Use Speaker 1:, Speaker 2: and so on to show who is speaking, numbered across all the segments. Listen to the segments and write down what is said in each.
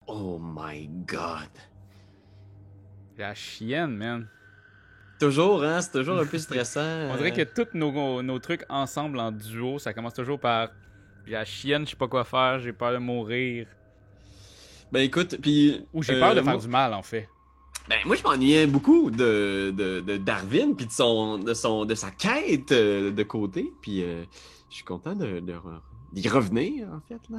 Speaker 1: Oh my god.
Speaker 2: La chienne, man.
Speaker 1: Toujours, hein? C'est toujours un peu stressant.
Speaker 2: On dirait que tous nos trucs ensemble en duo, ça commence toujours par j'ai la chienne, je sais pas quoi faire, j'ai peur de mourir.
Speaker 1: Ben écoute, puis
Speaker 2: Ou j'ai peur de faire
Speaker 1: moi,
Speaker 2: du mal, en fait.
Speaker 1: moi je m'ennuyais beaucoup de Darwin puis de sa quête de côté, puis je suis content d'y revenir en fait là.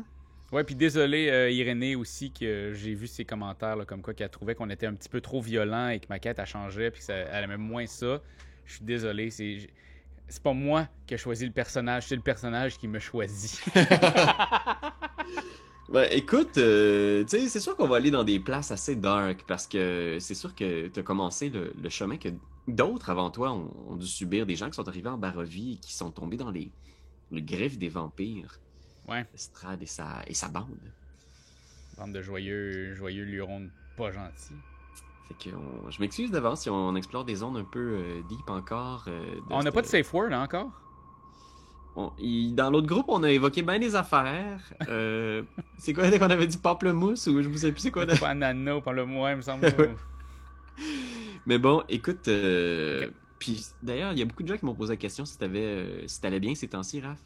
Speaker 2: Ouais, puis désolé, Irénée aussi, que j'ai vu ses commentaires, là, comme quoi qu'elle trouvait qu'on était un petit peu trop violent et que ma quête a changé, puis qu'elle aimait moins ça. Je suis désolé, c'est pas moi qui ai choisi le personnage, c'est le personnage qui me choisit.
Speaker 1: Ben écoute, tu sais, c'est sûr qu'on va aller dans des places assez dark parce que c'est sûr que tu as commencé le chemin que d'autres avant toi ont dû subir, des gens qui sont arrivés en Barovie et qui sont tombés dans les griffes des vampires.
Speaker 2: Ouais,
Speaker 1: Strad et sa bande.
Speaker 2: bande de joyeux lurons pas gentils.
Speaker 1: Fait que je m'excuse d'avance si on explore des zones un peu deep encore.
Speaker 2: On n'a pas de safe word, hein, encore?
Speaker 1: Dans l'autre groupe, on a évoqué bien des affaires. C'est quoi qu'on avait dit pamplemousse ou je ne sais plus c'est quoi.
Speaker 2: Pas ananas, pas le moi, il me semble.
Speaker 1: Ouais. Mais bon, écoute.
Speaker 2: Ok.
Speaker 1: Puis d'ailleurs, il y a beaucoup de gens qui m'ont posé la question si t'allais bien ces temps-ci, Raph.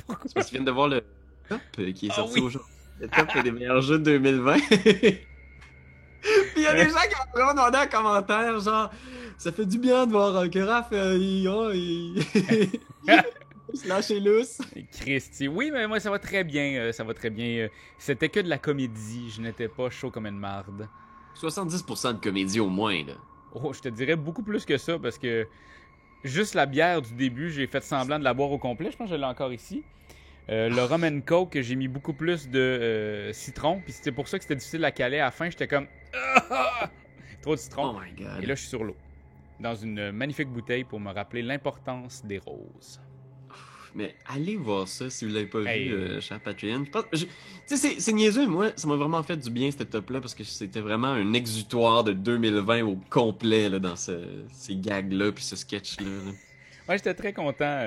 Speaker 2: Pourquoi?
Speaker 1: C'est parce qu'ils viennent de voir le top qui est
Speaker 2: Ah
Speaker 1: sorti
Speaker 2: oui!
Speaker 1: aujourd'hui. Le top des meilleurs jeux de 2020. Puis il y a des gens qui m'ont vraiment demandé en commentaire, genre, ça fait du bien de voir que Raph, il se lâche lousse.
Speaker 2: Christy. Oui, mais moi, ça va très bien. Ça va très bien. C'était que de la comédie. Je n'étais pas chaud comme une marde.
Speaker 1: 70% de comédie au moins, là.
Speaker 2: Oh, je te dirais beaucoup plus que ça parce que juste la bière du début, j'ai fait semblant de la boire au complet. Je pense que je l'ai encore ici. Le rum and coke, j'ai mis beaucoup plus de citron. Puis c'était pour ça que c'était difficile à caler. À la fin, j'étais comme trop de citron.
Speaker 1: Oh my
Speaker 2: Et
Speaker 1: god.
Speaker 2: là, je suis sur l'eau. Dans une magnifique bouteille pour me rappeler l'importance des roses.
Speaker 1: Mais allez voir ça si vous l'avez pas
Speaker 2: Hey.
Speaker 1: vu, cher Patreon. Tu sais, c'est niaiseux, moi, ça m'a vraiment fait du bien, cette top-là, parce que c'était vraiment un exutoire de 2020 au complet, là, dans ces gags-là, puis ce sketch-là. Là.
Speaker 2: Ouais, j'étais très content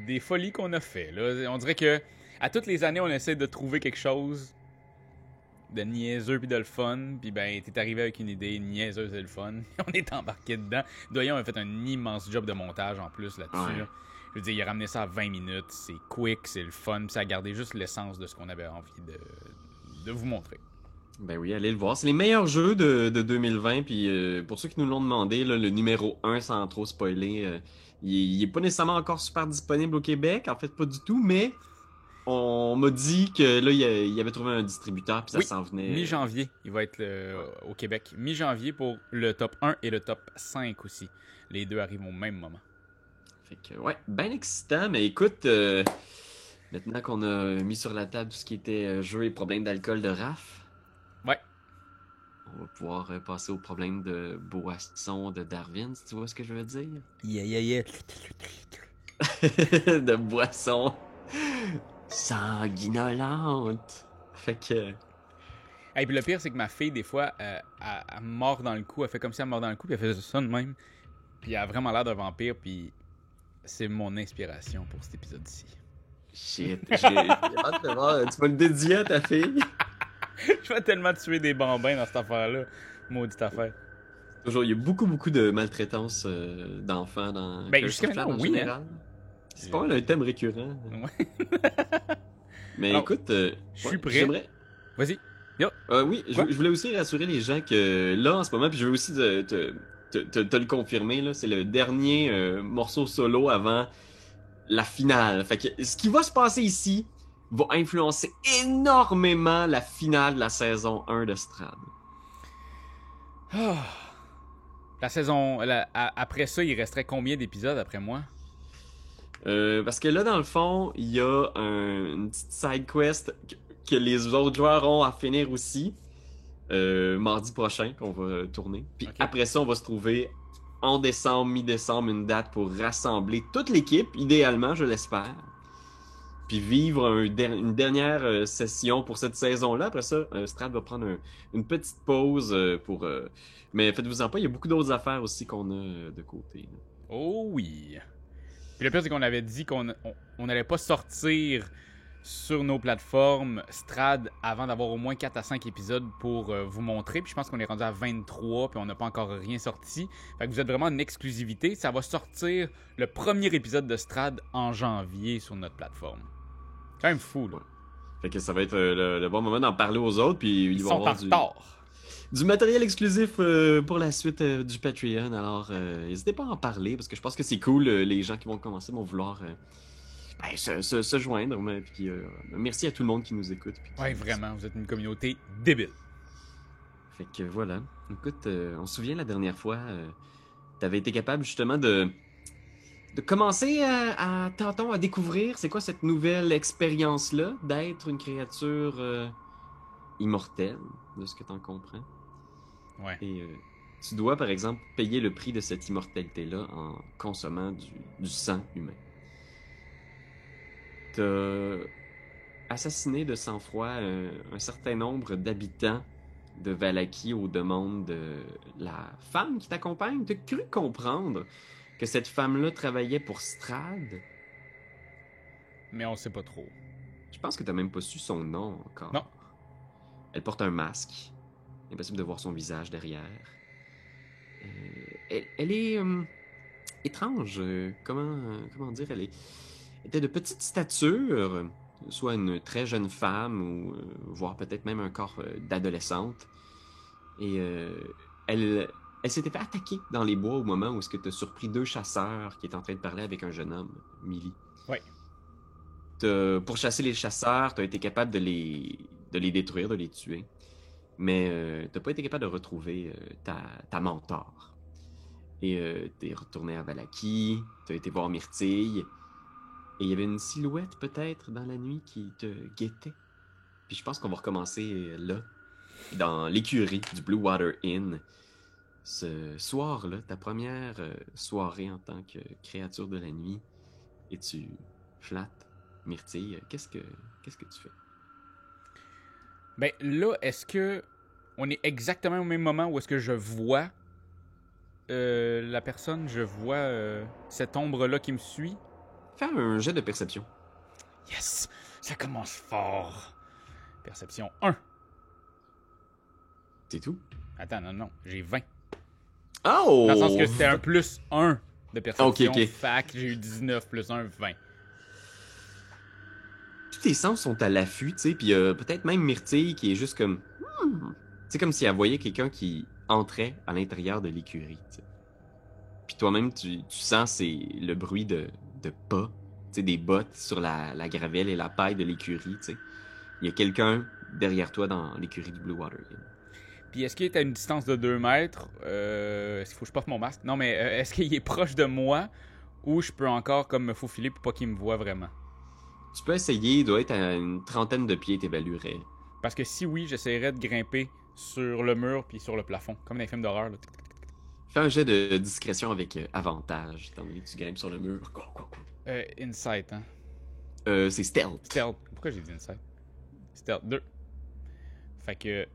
Speaker 2: des folies qu'on a fait. Là. On dirait que à toutes les années, on essaie de trouver quelque chose de niaiseux puis de le fun. Puis ben, t'es arrivé avec une idée niaiseuse et le fun. On est embarqué dedans. Doyon a fait un immense job de montage en plus là-dessus.
Speaker 1: Ouais.
Speaker 2: Là. Je veux dire, il a ramené ça à 20 minutes. C'est quick, c'est le fun. Puis ça a gardé juste l'essence de ce qu'on avait envie de vous montrer.
Speaker 1: Ben oui, allez le voir. C'est les meilleurs jeux de 2020, puis pour ceux qui nous l'ont demandé, là, le numéro 1, sans trop spoiler, il est pas nécessairement encore super disponible au Québec, en fait pas du tout, mais on m'a dit que là, il avait trouvé un distributeur, puis ça
Speaker 2: Oui,
Speaker 1: s'en venait.
Speaker 2: mi-janvier, il va être au Québec. Mi-janvier pour le top 1 et le top 5 aussi. Les deux arrivent au même moment.
Speaker 1: Fait que, ouais, ben excitant, mais écoute, maintenant qu'on a mis sur la table tout ce qui était jeu et problème d'alcool de Raph,
Speaker 2: Ouais.
Speaker 1: on va pouvoir passer au problème de boisson de Darwin, si tu vois ce que je veux dire.
Speaker 2: Yeah, yeah, yeah.
Speaker 1: De boisson sanguinolente. Fait que.
Speaker 2: Et puis le pire, c'est que ma fille, des fois, elle mord dans le cou. Elle fait comme si elle mord dans le cou, puis elle fait ça de même. Puis elle a vraiment l'air d'un vampire, puis c'est mon inspiration pour cet épisode-ci.
Speaker 1: Shit. J'ai hâte de voir. Tu vas le dédier à ta fille.
Speaker 2: Je vais tellement tuer des bambins dans cette affaire-là. Maudite affaire.
Speaker 1: Toujours, il y a beaucoup, beaucoup de maltraitance d'enfants dans
Speaker 2: Ben,
Speaker 1: Curse
Speaker 2: jusqu'à
Speaker 1: of Strahd
Speaker 2: maintenant,
Speaker 1: en
Speaker 2: oui, hein.
Speaker 1: général. C'est pas mal un thème récurrent.
Speaker 2: Ouais.
Speaker 1: Mais
Speaker 2: Alors,
Speaker 1: écoute,
Speaker 2: je suis prêt.
Speaker 1: j'aimerais.
Speaker 2: Vas-y. Yo.
Speaker 1: Oui,
Speaker 2: Quoi?
Speaker 1: je voulais aussi rassurer les gens que là, en ce moment, puis je veux aussi te le confirmer, là, c'est le dernier morceau solo avant la finale. Fait que ce qui va se passer ici va influencer énormément la finale de la saison 1 de Strad.
Speaker 2: Ah. La saison. Après ça, il resterait combien d'épisodes après moi?
Speaker 1: Parce que là, dans le fond, il y a une petite side quest que les autres joueurs ont à finir aussi. Mardi prochain qu'on va tourner. Puis
Speaker 2: Ok.
Speaker 1: après ça, on va se trouver en décembre, mi-décembre, une date pour rassembler toute l'équipe, idéalement, je l'espère. Puis vivre une dernière session pour cette saison-là. Après ça, Strad va prendre une petite pause pour... mais faites-vous-en pas, il y a beaucoup d'autres affaires aussi qu'on a de côté. Là.
Speaker 2: Oh oui. Puis le pire, c'est qu'on avait dit qu'on n'allait pas sortir sur nos plateformes Strad avant d'avoir au moins 4 à 5 épisodes pour vous montrer. Puis je pense qu'on est rendu à 23 puis on n'a pas encore rien sorti. Fait que vous êtes vraiment en exclusivité. Ça va sortir le premier épisode de Strad en janvier sur notre plateforme. Quand même fou, là.
Speaker 1: Ouais. Fait que ça va être le bon moment d'en parler aux autres, puis
Speaker 2: Ils
Speaker 1: ils vont
Speaker 2: sont en
Speaker 1: avoir
Speaker 2: retard.
Speaker 1: du matériel exclusif pour la suite du Patreon. Alors, n'hésitez pas à en parler, parce que je pense que c'est cool. Les gens qui vont commencer vont vouloir se joindre. Puis, merci à tout le monde qui nous écoute. Puis
Speaker 2: Ouais, vraiment, vous êtes une communauté débile.
Speaker 1: Fait que voilà. Écoute, on se souvient la dernière fois, t'avais été capable justement de commencer tantôt à découvrir c'est quoi cette nouvelle expérience-là d'être une créature immortelle, de ce que t'en comprends.
Speaker 2: Ouais.
Speaker 1: Et tu dois, par exemple, payer le prix de cette immortalité-là en consommant du sang humain. T'as assassiné de sang-froid un certain nombre d'habitants de Valaki aux demandes de la femme qui t'accompagne. T'as cru comprendre que cette femme-là travaillait pour Strad.
Speaker 2: Mais on sait pas trop.
Speaker 1: Je pense que t'as même pas su son nom encore.
Speaker 2: Non.
Speaker 1: Elle porte un masque. Impossible de voir son visage derrière. Elle est étrange. Comment dire? Elle était de petite stature, soit une très jeune femme, ou voire peut-être même un corps d'adolescente. Et elle s'était fait attaquer dans les bois au moment où tu as surpris 2 chasseurs qui étaient en train de parler avec un jeune homme, Millie.
Speaker 2: Ouais.
Speaker 1: Pour chasser les chasseurs, tu as été capable de les détruire, de les tuer. Mais t'as pas été capable de retrouver ta mentor. Et t'es retourné à Valaki, t'as été voir Myrtille, et il y avait une silhouette peut-être dans la nuit qui te guettait. Puis je pense qu'on va recommencer là, dans l'écurie du Blue Water Inn. Ce soir-là, ta première soirée en tant que créature de la nuit, et tu flattes Myrtille. Qu'est-ce que tu fais?
Speaker 2: Ben là, est-ce que on est exactement au même moment où est-ce que je vois la personne, je vois cette ombre-là qui me suit?
Speaker 1: Fais un jet de perception.
Speaker 2: Yes! Ça commence fort. Perception 1.
Speaker 1: C'est tout?
Speaker 2: Attends, non, j'ai 20.
Speaker 1: Oh!
Speaker 2: Dans le sens que c'était un plus 1 de perception.
Speaker 1: Ok.
Speaker 2: Fac, j'ai eu 19 plus 1, 20.
Speaker 1: Tous tes sens sont à l'affût, tu sais, puis peut-être même Myrtille qui est juste comme... C'est comme si elle voyait quelqu'un qui entrait à l'intérieur de l'écurie, tu sais. Puis toi-même, tu sens c'est le bruit de pas, tu sais, des bottes sur la gravelle et la paille de l'écurie, tu sais. Il y a quelqu'un derrière toi dans l'écurie du Blue Water Inn.
Speaker 2: Puis est-ce qu'il est à une distance de 2 mètres? Est-ce qu'il faut que je porte mon masque? Non, mais est-ce qu'il est proche de moi ou je peux encore comme me faufiler pour pas qu'il me voie vraiment?
Speaker 1: Tu peux essayer, il doit être à une trentaine de pieds, t'évaluerais.
Speaker 2: Parce que si oui, j'essaierais de grimper sur le mur puis sur le plafond, comme dans les films d'horreur. Là.
Speaker 1: Fais un jet de discrétion avec avantage, étant donné que tu grimpes sur le mur.
Speaker 2: Insight, hein?
Speaker 1: C'est stealth.
Speaker 2: Stealth. Pourquoi j'ai dit insight? Stealth 2. Fait que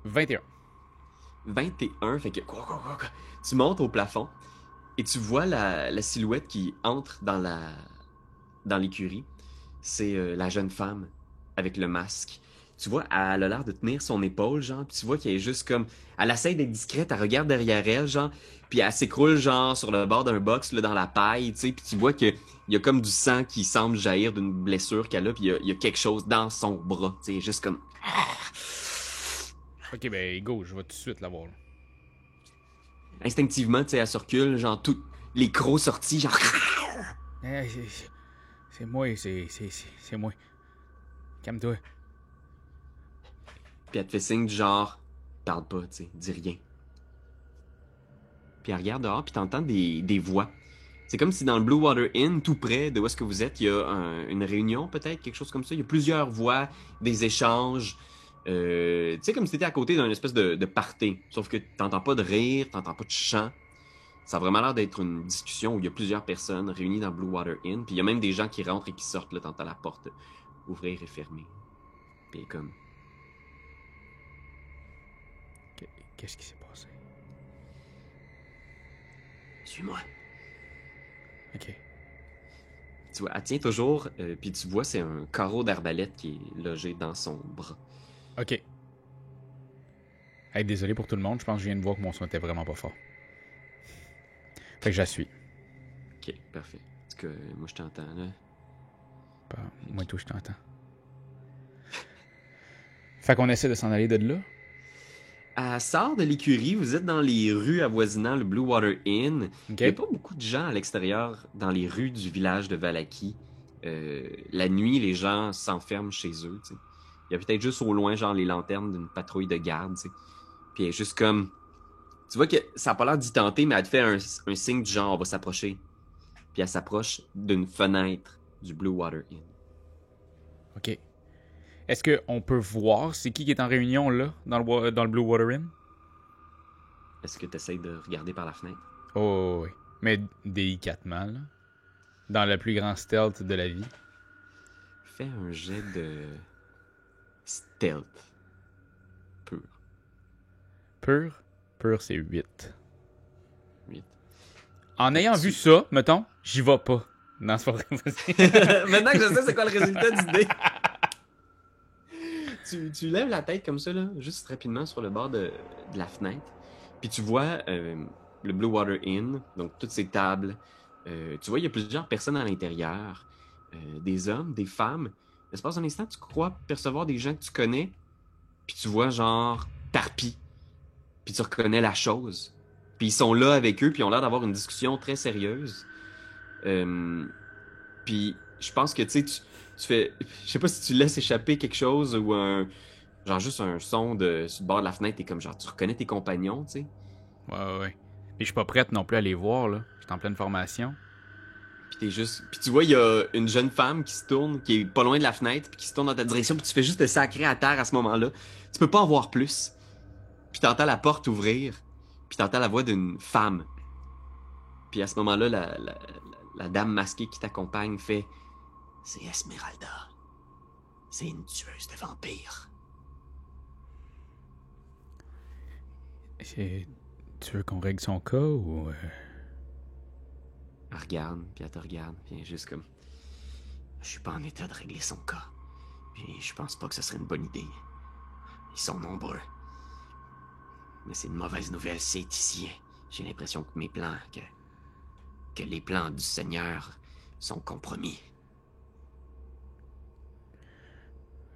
Speaker 2: 21.
Speaker 1: 21, fait que tu montes au plafond et tu vois la silhouette qui entre dans l'écurie. C'est la jeune femme avec le masque. Tu vois, elle a l'air de tenir son épaule, genre, puis tu vois qu'elle est juste comme... Elle essaie d'être discrète, elle regarde derrière elle, genre, puis elle s'écroule, genre, sur le bord d'un box, là, dans la paille, tu sais, puis tu vois qu'il y a comme du sang qui semble jaillir d'une blessure qu'elle a, puis il y a quelque chose dans son bras, tu sais, juste comme...
Speaker 2: Ok, ben go, je vais tout de suite la voir. Là.
Speaker 1: Instinctivement, tu sais, elle se recule, genre, tout... les crocs sortis, genre...
Speaker 2: C'est moi, c'est moi. Calme-toi.
Speaker 1: Puis elle te fait signe du genre, parle pas, tu sais, dis rien. Puis elle regarde dehors, puis t'entends des voix. C'est comme si dans le Blue Water Inn, tout près de où est-ce que vous êtes, il y a une réunion peut-être, quelque chose comme ça. Il y a plusieurs voix, des échanges. Tu sais, comme si t'étais à côté d'un espèce de party. Sauf que t'entends pas de rire, t'entends pas de chant. Ça a vraiment l'air d'être une discussion où il y a plusieurs personnes réunies dans le Blue Water Inn. Puis il y a même des gens qui rentrent et qui sortent, là, t'entends la porte ouvrir et fermer. Puis elle est comme...
Speaker 2: Qu'est-ce qui s'est passé?
Speaker 1: Suis-moi.
Speaker 2: Ok.
Speaker 1: Tu vois, elle tient toujours, puis tu vois, c'est un carreau d'arbalète qui est logé dans son bras.
Speaker 2: Ok. Hey, désolé pour tout le monde, je pense que je viens de voir que mon son était vraiment pas fort. Fait que je la suis.
Speaker 1: Ok, parfait. En tout cas, moi, je t'entends, là.
Speaker 2: Moi et tout, je t'entends. Fait qu'on essaie de s'en aller de là.
Speaker 1: Elle sort de l'écurie, vous êtes dans les rues avoisinant le Blue Water Inn.
Speaker 2: Ok.
Speaker 1: Il n'y a pas beaucoup de gens à l'extérieur dans les rues du village de Valaki. La nuit, les gens s'enferment chez eux. T'sais. Il y a peut-être juste au loin, genre les lanternes d'une patrouille de garde. T'sais. Puis elle est juste comme... Tu vois que ça n'a pas l'air d'y tenter, mais elle te fait un signe du genre, on va s'approcher. Puis elle s'approche d'une fenêtre du Blue Water Inn.
Speaker 2: Ok. Est-ce qu'on peut voir c'est qui est en réunion là, dans le Blue Water Inn?
Speaker 1: Est-ce que tu essaies de regarder par la fenêtre?
Speaker 2: Oh, oui. Mais délicatement, là. Dans le plus grand stealth de la vie.
Speaker 1: Fais un jet de stealth pur.
Speaker 2: Pur? Pur, c'est 8.
Speaker 1: 8.
Speaker 2: En ayant vu ça, mettons, j'y vais pas. Non, c'est pas vrai.
Speaker 1: Maintenant que je sais c'est quoi le résultat du dé. Tu lèves la tête comme ça, là, juste rapidement sur le bord de la fenêtre. Puis tu vois le Blue Water Inn, donc toutes ces tables. Tu vois, il y a plusieurs personnes à l'intérieur. Des hommes, des femmes. L'espace d'un instant, tu crois percevoir des gens que tu connais. Puis tu vois genre Tarpi. Puis tu reconnais la chose. Puis ils sont là avec eux, puis ils ont l'air d'avoir une discussion très sérieuse. Puis je pense que tu fais... Je sais pas si tu laisses échapper quelque chose ou un... Genre juste un son sur le bord de la fenêtre, et comme genre tu reconnais tes compagnons, tu sais.
Speaker 2: Ouais. Puis je suis pas prête non plus à les voir, là. Je suis en pleine formation.
Speaker 1: Puis t'es juste... Puis tu vois, il y a une jeune femme qui se tourne, qui est pas loin de la fenêtre, puis qui se tourne dans ta direction, puis tu fais juste te sacrer à terre à ce moment-là. Tu peux pas en voir plus. Puis t'entends la porte ouvrir, puis t'entends la voix d'une femme. Puis à ce moment-là, la dame masquée qui t'accompagne fait... C'est Esmeralda. C'est une tueuse de vampires.
Speaker 2: Tu veux qu'on règle son cas ou...
Speaker 1: Elle regarde, puis elle te regarde, puis elle est juste comme... Je suis pas en état de régler son cas. Puis je pense pas que ce serait une bonne idée. Ils sont nombreux. Mais c'est une mauvaise nouvelle, c'est ici. J'ai l'impression que mes plans, que les plans du Seigneur sont compromis.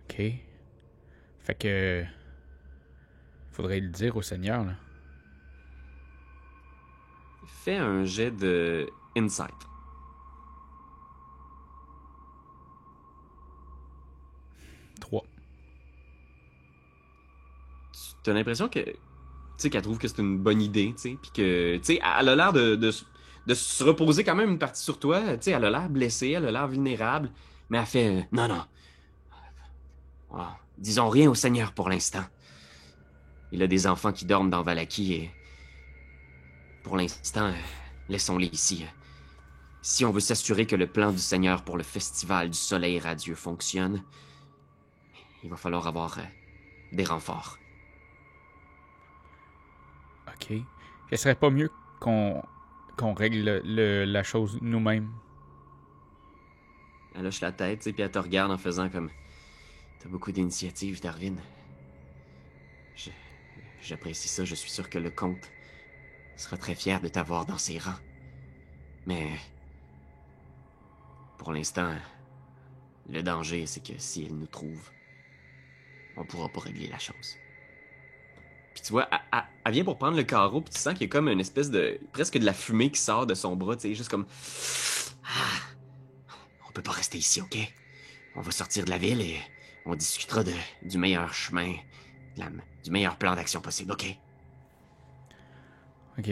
Speaker 2: Ok. Fait que... Faudrait le dire au Seigneur, là.
Speaker 1: Fais un jet de insight.
Speaker 2: Trois.
Speaker 1: Tu as l'impression que... Tu sais, qu'elle trouve que c'est une bonne idée, tu sais, puis que... Tu sais, elle a l'air de se reposer quand même une partie sur toi. Tu sais, elle a l'air blessée, elle a l'air vulnérable. Mais elle fait... non. Oh, disons rien au Seigneur pour l'instant. Il a des enfants qui dorment dans Valaki et... Pour l'instant, laissons-les ici. Si on veut s'assurer que le plan du Seigneur pour le festival du Soleil radieux fonctionne, il va falloir avoir des renforts.
Speaker 2: Ok. Ce serait pas mieux qu'on règle la chose nous-mêmes?
Speaker 1: Elle hoche la tête, puis elle te regarde en faisant comme... T'as beaucoup d'initiatives, Darwin. J'apprécie ça, je suis sûr que le comte sera très fier de t'avoir dans ses rangs. Mais... Pour l'instant, le danger, c'est que si elle nous trouve, on pourra pas régler la chose. Puis tu vois, elle vient pour prendre le carreau, puis tu sens qu'il y a comme une espèce de... presque de la fumée qui sort de son bras, tu sais, juste comme... On peut pas rester ici, ok? On va sortir de la ville et on discutera du meilleur chemin, du meilleur plan d'action possible, ok?
Speaker 2: Ok.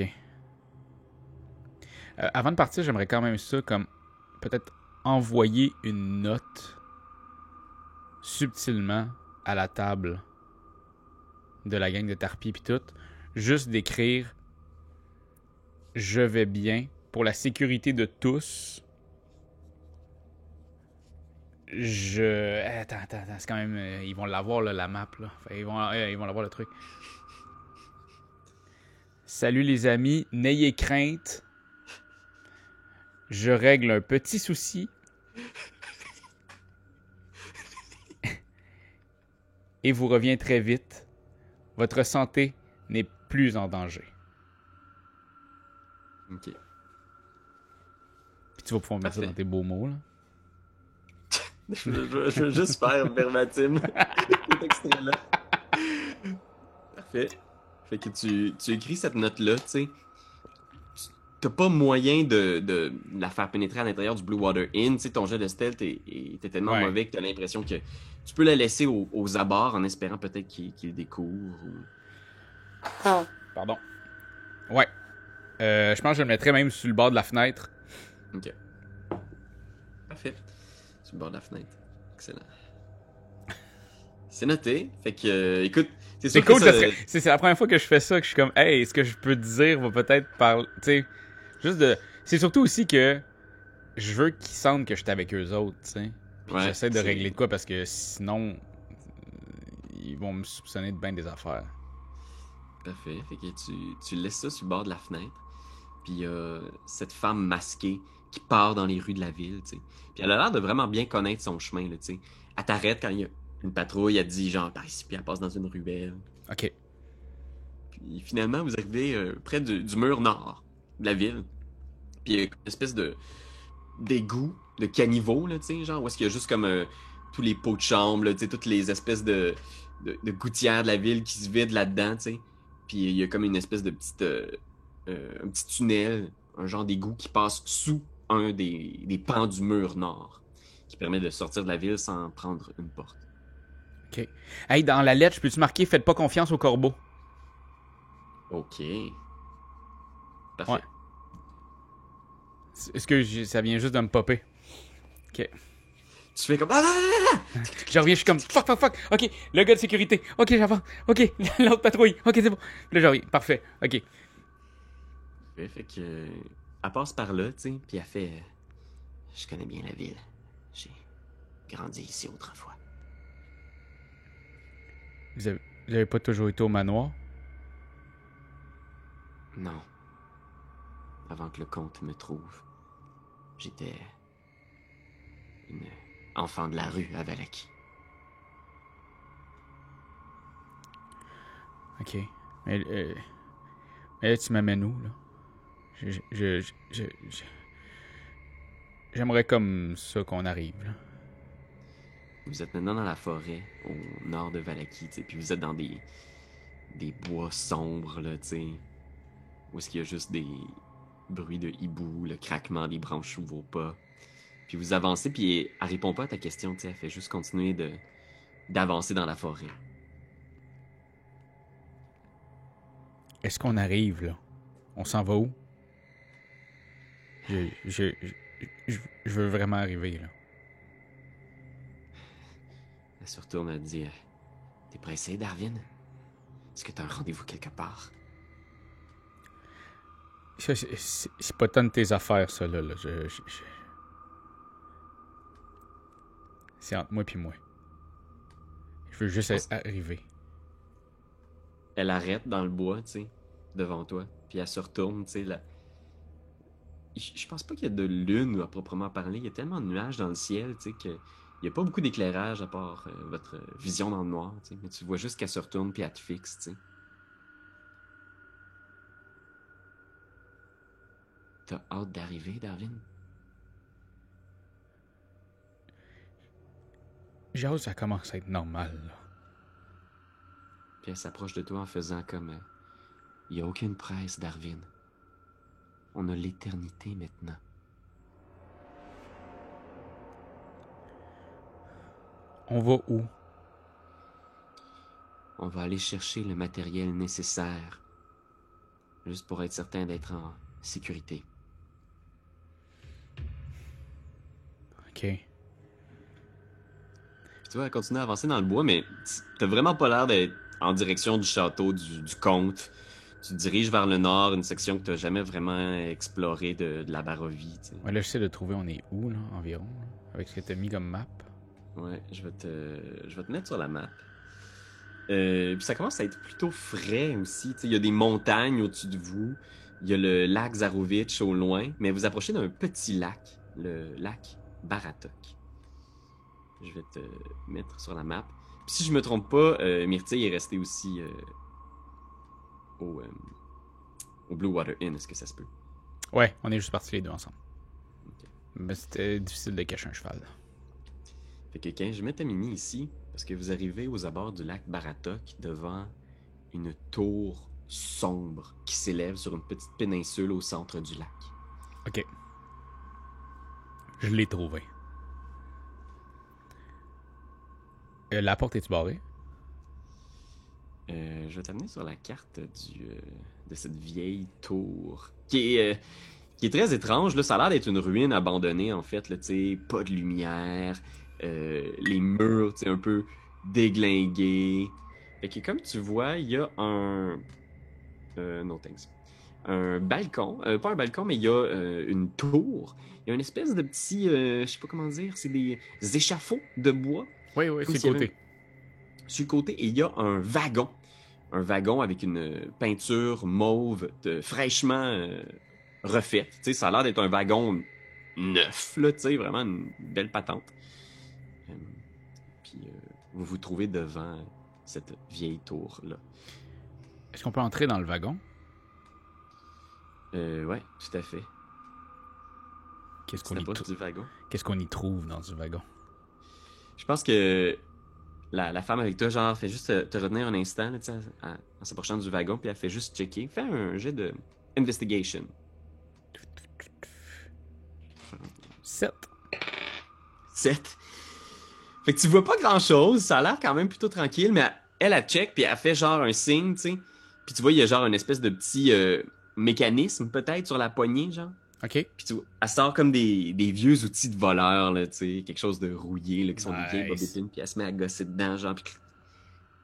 Speaker 2: Avant de partir, j'aimerais quand même ça comme... Peut-être envoyer une note subtilement à la table de la gang de Tarpi pis tout. Juste d'écrire « Je vais bien pour la sécurité de tous. » Attends, c'est quand même... ils vont l'avoir, là, la map, là. Enfin, ils vont l'avoir, le truc. Salut les amis, n'ayez crainte. Je règle un petit souci Et vous revient très vite. Votre santé n'est plus en danger.
Speaker 1: Ok.
Speaker 2: Puis tu vas pouvoir mettre ça
Speaker 1: Parfait.
Speaker 2: dans tes beaux mots, là.
Speaker 1: Je veux juste faire verbatim cet extrait-là. Parfait. Fait que tu écris cette note-là, tu sais. T'as pas moyen de la faire pénétrer à l'intérieur du Blue Water Inn. Tu sais, ton jet de stealth est tellement
Speaker 2: Ouais.
Speaker 1: mauvais que t'as l'impression que tu peux la laisser aux abords en espérant peut-être qu'il découvre.
Speaker 2: Pardon. Ouais. Je pense que je le mettrais même sur le bord de la fenêtre.
Speaker 1: Ok. Parfait. Sur le bord de la fenêtre. Excellent. C'est noté. Fait que, écoute, c'est
Speaker 2: C'est
Speaker 1: sûr que
Speaker 2: cool,
Speaker 1: ça...
Speaker 2: c'est la première fois que je fais ça, que je suis comme, hey, ce que je peux te dire va peut-être parler. Tu sais, juste de. C'est surtout aussi que je veux qu'ils sentent que je suis avec eux autres, tu sais. Puis
Speaker 1: Ouais,
Speaker 2: j'essaie de
Speaker 1: c'est-
Speaker 2: régler de quoi parce que sinon, ils vont me soupçonner de bien des affaires.
Speaker 1: Parfait. Fait que tu laisses ça sur le bord de la fenêtre. Puis il y a cette femme masquée qui part dans les rues de la ville, tu sais. Puis elle a l'air de vraiment bien connaître son chemin, là, tu sais. Elle t'arrête quand il y a une patrouille, elle te dit genre par ici, puis elle passe dans une ruelle.
Speaker 2: Ok.
Speaker 1: Puis finalement, vous arrivez près du mur nord de la ville. Puis il y a une espèce de d'égout, de caniveau, là, tu sais, genre, où est-ce qu'il y a juste comme tous les pots de chambre, là, tu sais, toutes les espèces de gouttières de la ville qui se vident là-dedans, tu sais. Puis il y a comme une espèce de petite, un petit tunnel, un genre d'égout qui passe sous un des pans du mur nord, qui permet de sortir de la ville sans prendre une porte.
Speaker 2: Ok. Hey, dans la lettre, je peux-tu marquer faites pas confiance au corbeau?
Speaker 1: Ok. Parfait.
Speaker 2: Ouais. Est-ce que ça vient juste de me popper? Ok.
Speaker 1: Tu fais comme... Ah!
Speaker 2: Je reviens, je suis comme fuck. Ok, le gars de sécurité. Ok, j'avance. Ok, l'autre patrouille. Ok, c'est bon. Là, je reviens. Parfait. Ok.
Speaker 1: Fait que... elle passe par là, tu sais, puis elle fait... je connais bien la ville. J'ai grandi ici autrefois.
Speaker 2: Vous avez pas toujours été au manoir?
Speaker 1: Non. Avant que le comte me trouve, j'étais une enfant de la rue à Valaki.
Speaker 2: Ok. Mais, mais là, tu m'amènes où, là? J'aimerais comme ça qu'on arrive, là.
Speaker 1: Vous êtes maintenant dans la forêt, au nord de Valaki, tu sais, puis vous êtes dans des bois sombres, là, tu sais, où est-ce qu'il y a juste des bruits de hibou, le craquement des branches sous vos pas. Puis vous avancez, puis elle répond pas à ta question, tu sais, elle fait juste continuer d'avancer dans la forêt.
Speaker 2: Est-ce qu'on arrive, là? On s'en va où? Je, je, je veux vraiment arriver, là.
Speaker 1: Elle se retourne, elle dit t'es pressé, Darwin? Est-ce que t'as un rendez-vous quelque part?
Speaker 2: C'est pas tant de tes affaires, ça, là. C'est entre moi et moi. Je veux juste arriver.
Speaker 1: Elle arrête dans le bois, tu sais, devant toi, puis elle se retourne, tu sais, là. Je pense pas qu'il y a de lune à proprement parler. Il y a tellement de nuages dans le ciel, tu sais, qu'il y a pas beaucoup d'éclairage à part votre vision dans le noir, tu sais. Mais tu vois juste qu'elle se retourne puis elle te fixe, tu sais. T'as hâte d'arriver, Darwin?
Speaker 2: J'ai hâte que ça commence à être normal, là.
Speaker 1: Puis elle s'approche de toi en faisant comme... il y a aucune presse, Darwin. On a l'éternité maintenant.
Speaker 2: On va où?
Speaker 1: On va aller chercher le matériel nécessaire. Juste pour être certain d'être en sécurité.
Speaker 2: Ok.
Speaker 1: Puis tu vois, elle continue à avancer dans le bois, mais t'as vraiment pas l'air d'être en direction du château du comte. Tu te diriges vers le nord, une section que t'as jamais vraiment explorée de la Barovie, tu sais.
Speaker 2: Ouais, là, j'essaie de trouver on est où, là, environ, là, avec ce que t'as mis comme map.
Speaker 1: Ouais, je vais te mettre sur la map. Puis ça commence à être plutôt frais aussi. Tu sais, il y a des montagnes au-dessus de vous. Il y a le lac Zarovitch au loin. Mais vous approchez d'un petit lac. Le lac Baratok. Je vais te mettre sur la map. Puis si je me trompe pas, Myrtille est resté aussi au Blue Water Inn. Est-ce que ça se peut?
Speaker 2: Ouais, on est juste partis les deux ensemble.
Speaker 1: Ok.
Speaker 2: Mais c'était difficile de cacher un cheval.
Speaker 1: Fait que quand je mets Tamini ici, parce que vous arrivez aux abords du lac Baratok devant une tour sombre qui s'élève sur une petite péninsule au centre du lac.
Speaker 2: Ok. Je l'ai trouvé. La porte est-tu barrée?
Speaker 1: Je vais t'amener sur la carte de cette vieille tour qui est très étrange. Là, ça a l'air d'être une ruine abandonnée, en fait. Là, pas de lumière, les murs un peu déglingués. Fait que comme tu vois, il y a un... no thanks. Un balcon. Pas un balcon, mais il y a une tour. Il y a une espèce de petit... je sais pas comment dire. C'est des échafauds de bois.
Speaker 2: Oui, c'est le côté.
Speaker 1: Sur le côté, et il y a un wagon. Un wagon avec une peinture mauve fraîchement refaite. T'sais, ça a l'air d'être un wagon neuf, là, vraiment une belle patente. Puis vous vous trouvez devant cette vieille tour-là.
Speaker 2: Est-ce qu'on peut entrer dans le wagon?
Speaker 1: Ouais, tout à fait.
Speaker 2: Qu'est-ce qu'on y trouve dans ce wagon?
Speaker 1: Je pense que la femme avec toi, genre, fait juste te retenir un instant, là, en s'approchant du wagon, puis elle fait juste checker. Fais un jet de investigation.
Speaker 2: 7.
Speaker 1: 7. Fait que tu vois pas grand-chose, ça a l'air quand même plutôt tranquille, mais elle check, puis elle fait genre un signe, tu sais. Puis tu vois, il y a genre une espèce de petit mécanisme, peut-être, sur la poignée, genre.
Speaker 2: OK.
Speaker 1: Puis tu vois, elle sort comme des vieux outils de voleur, là, tu sais, quelque chose de rouillé, là, qui sont des vieilles bobépines, puis elle se met à gosser dedans, genre, puis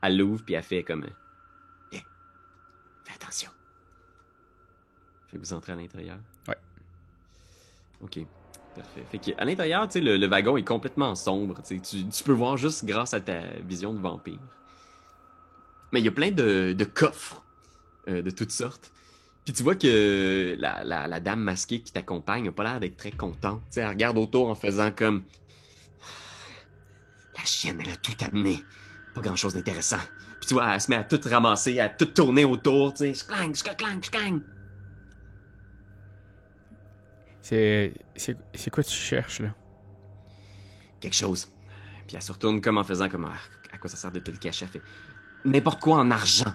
Speaker 1: elle l'ouvre, puis elle fait comme... Hey, fais attention. Fait que vous entrez à l'intérieur.
Speaker 2: Ouais.
Speaker 1: OK, parfait. Fait qu'à l'intérieur, tu sais, le wagon est complètement sombre, tu sais, tu peux voir juste grâce à ta vision de vampire. Mais il y a plein de coffres de toutes sortes. Puis tu vois que la dame masquée qui t'accompagne n'a pas l'air d'être très contente. Tu sais, elle regarde autour en faisant comme... La chienne, elle a tout amené. Pas grand-chose d'intéressant. Puis tu vois, elle se met à tout ramasser, à tout tourner autour, tu sais. Sclang, sclang.
Speaker 2: C'est quoi tu cherches, là?
Speaker 1: Quelque chose. Puis elle se retourne comme en faisant comme... à quoi ça sert de te le cacher? Elle fait... N'importe quoi en argent.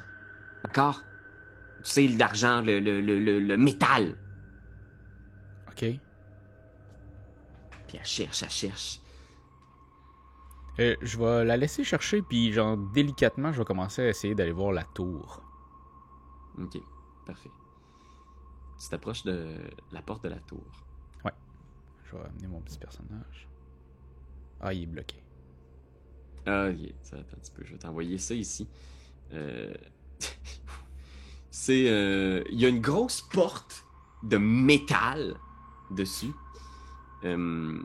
Speaker 1: D'accord? Tu sais, l'argent, le métal.
Speaker 2: OK.
Speaker 1: Puis elle cherche.
Speaker 2: Je vais la laisser chercher, puis genre, délicatement, je vais commencer à essayer d'aller voir la tour.
Speaker 1: OK, parfait. Tu t'approches de la porte de la tour.
Speaker 2: Ouais. Je vais amener mon petit personnage. Ah, il est bloqué.
Speaker 1: Ah, ok. Ça, attends un petit peu. Je vais t'envoyer ça ici. C'est... Il y a une grosse porte de métal dessus. Une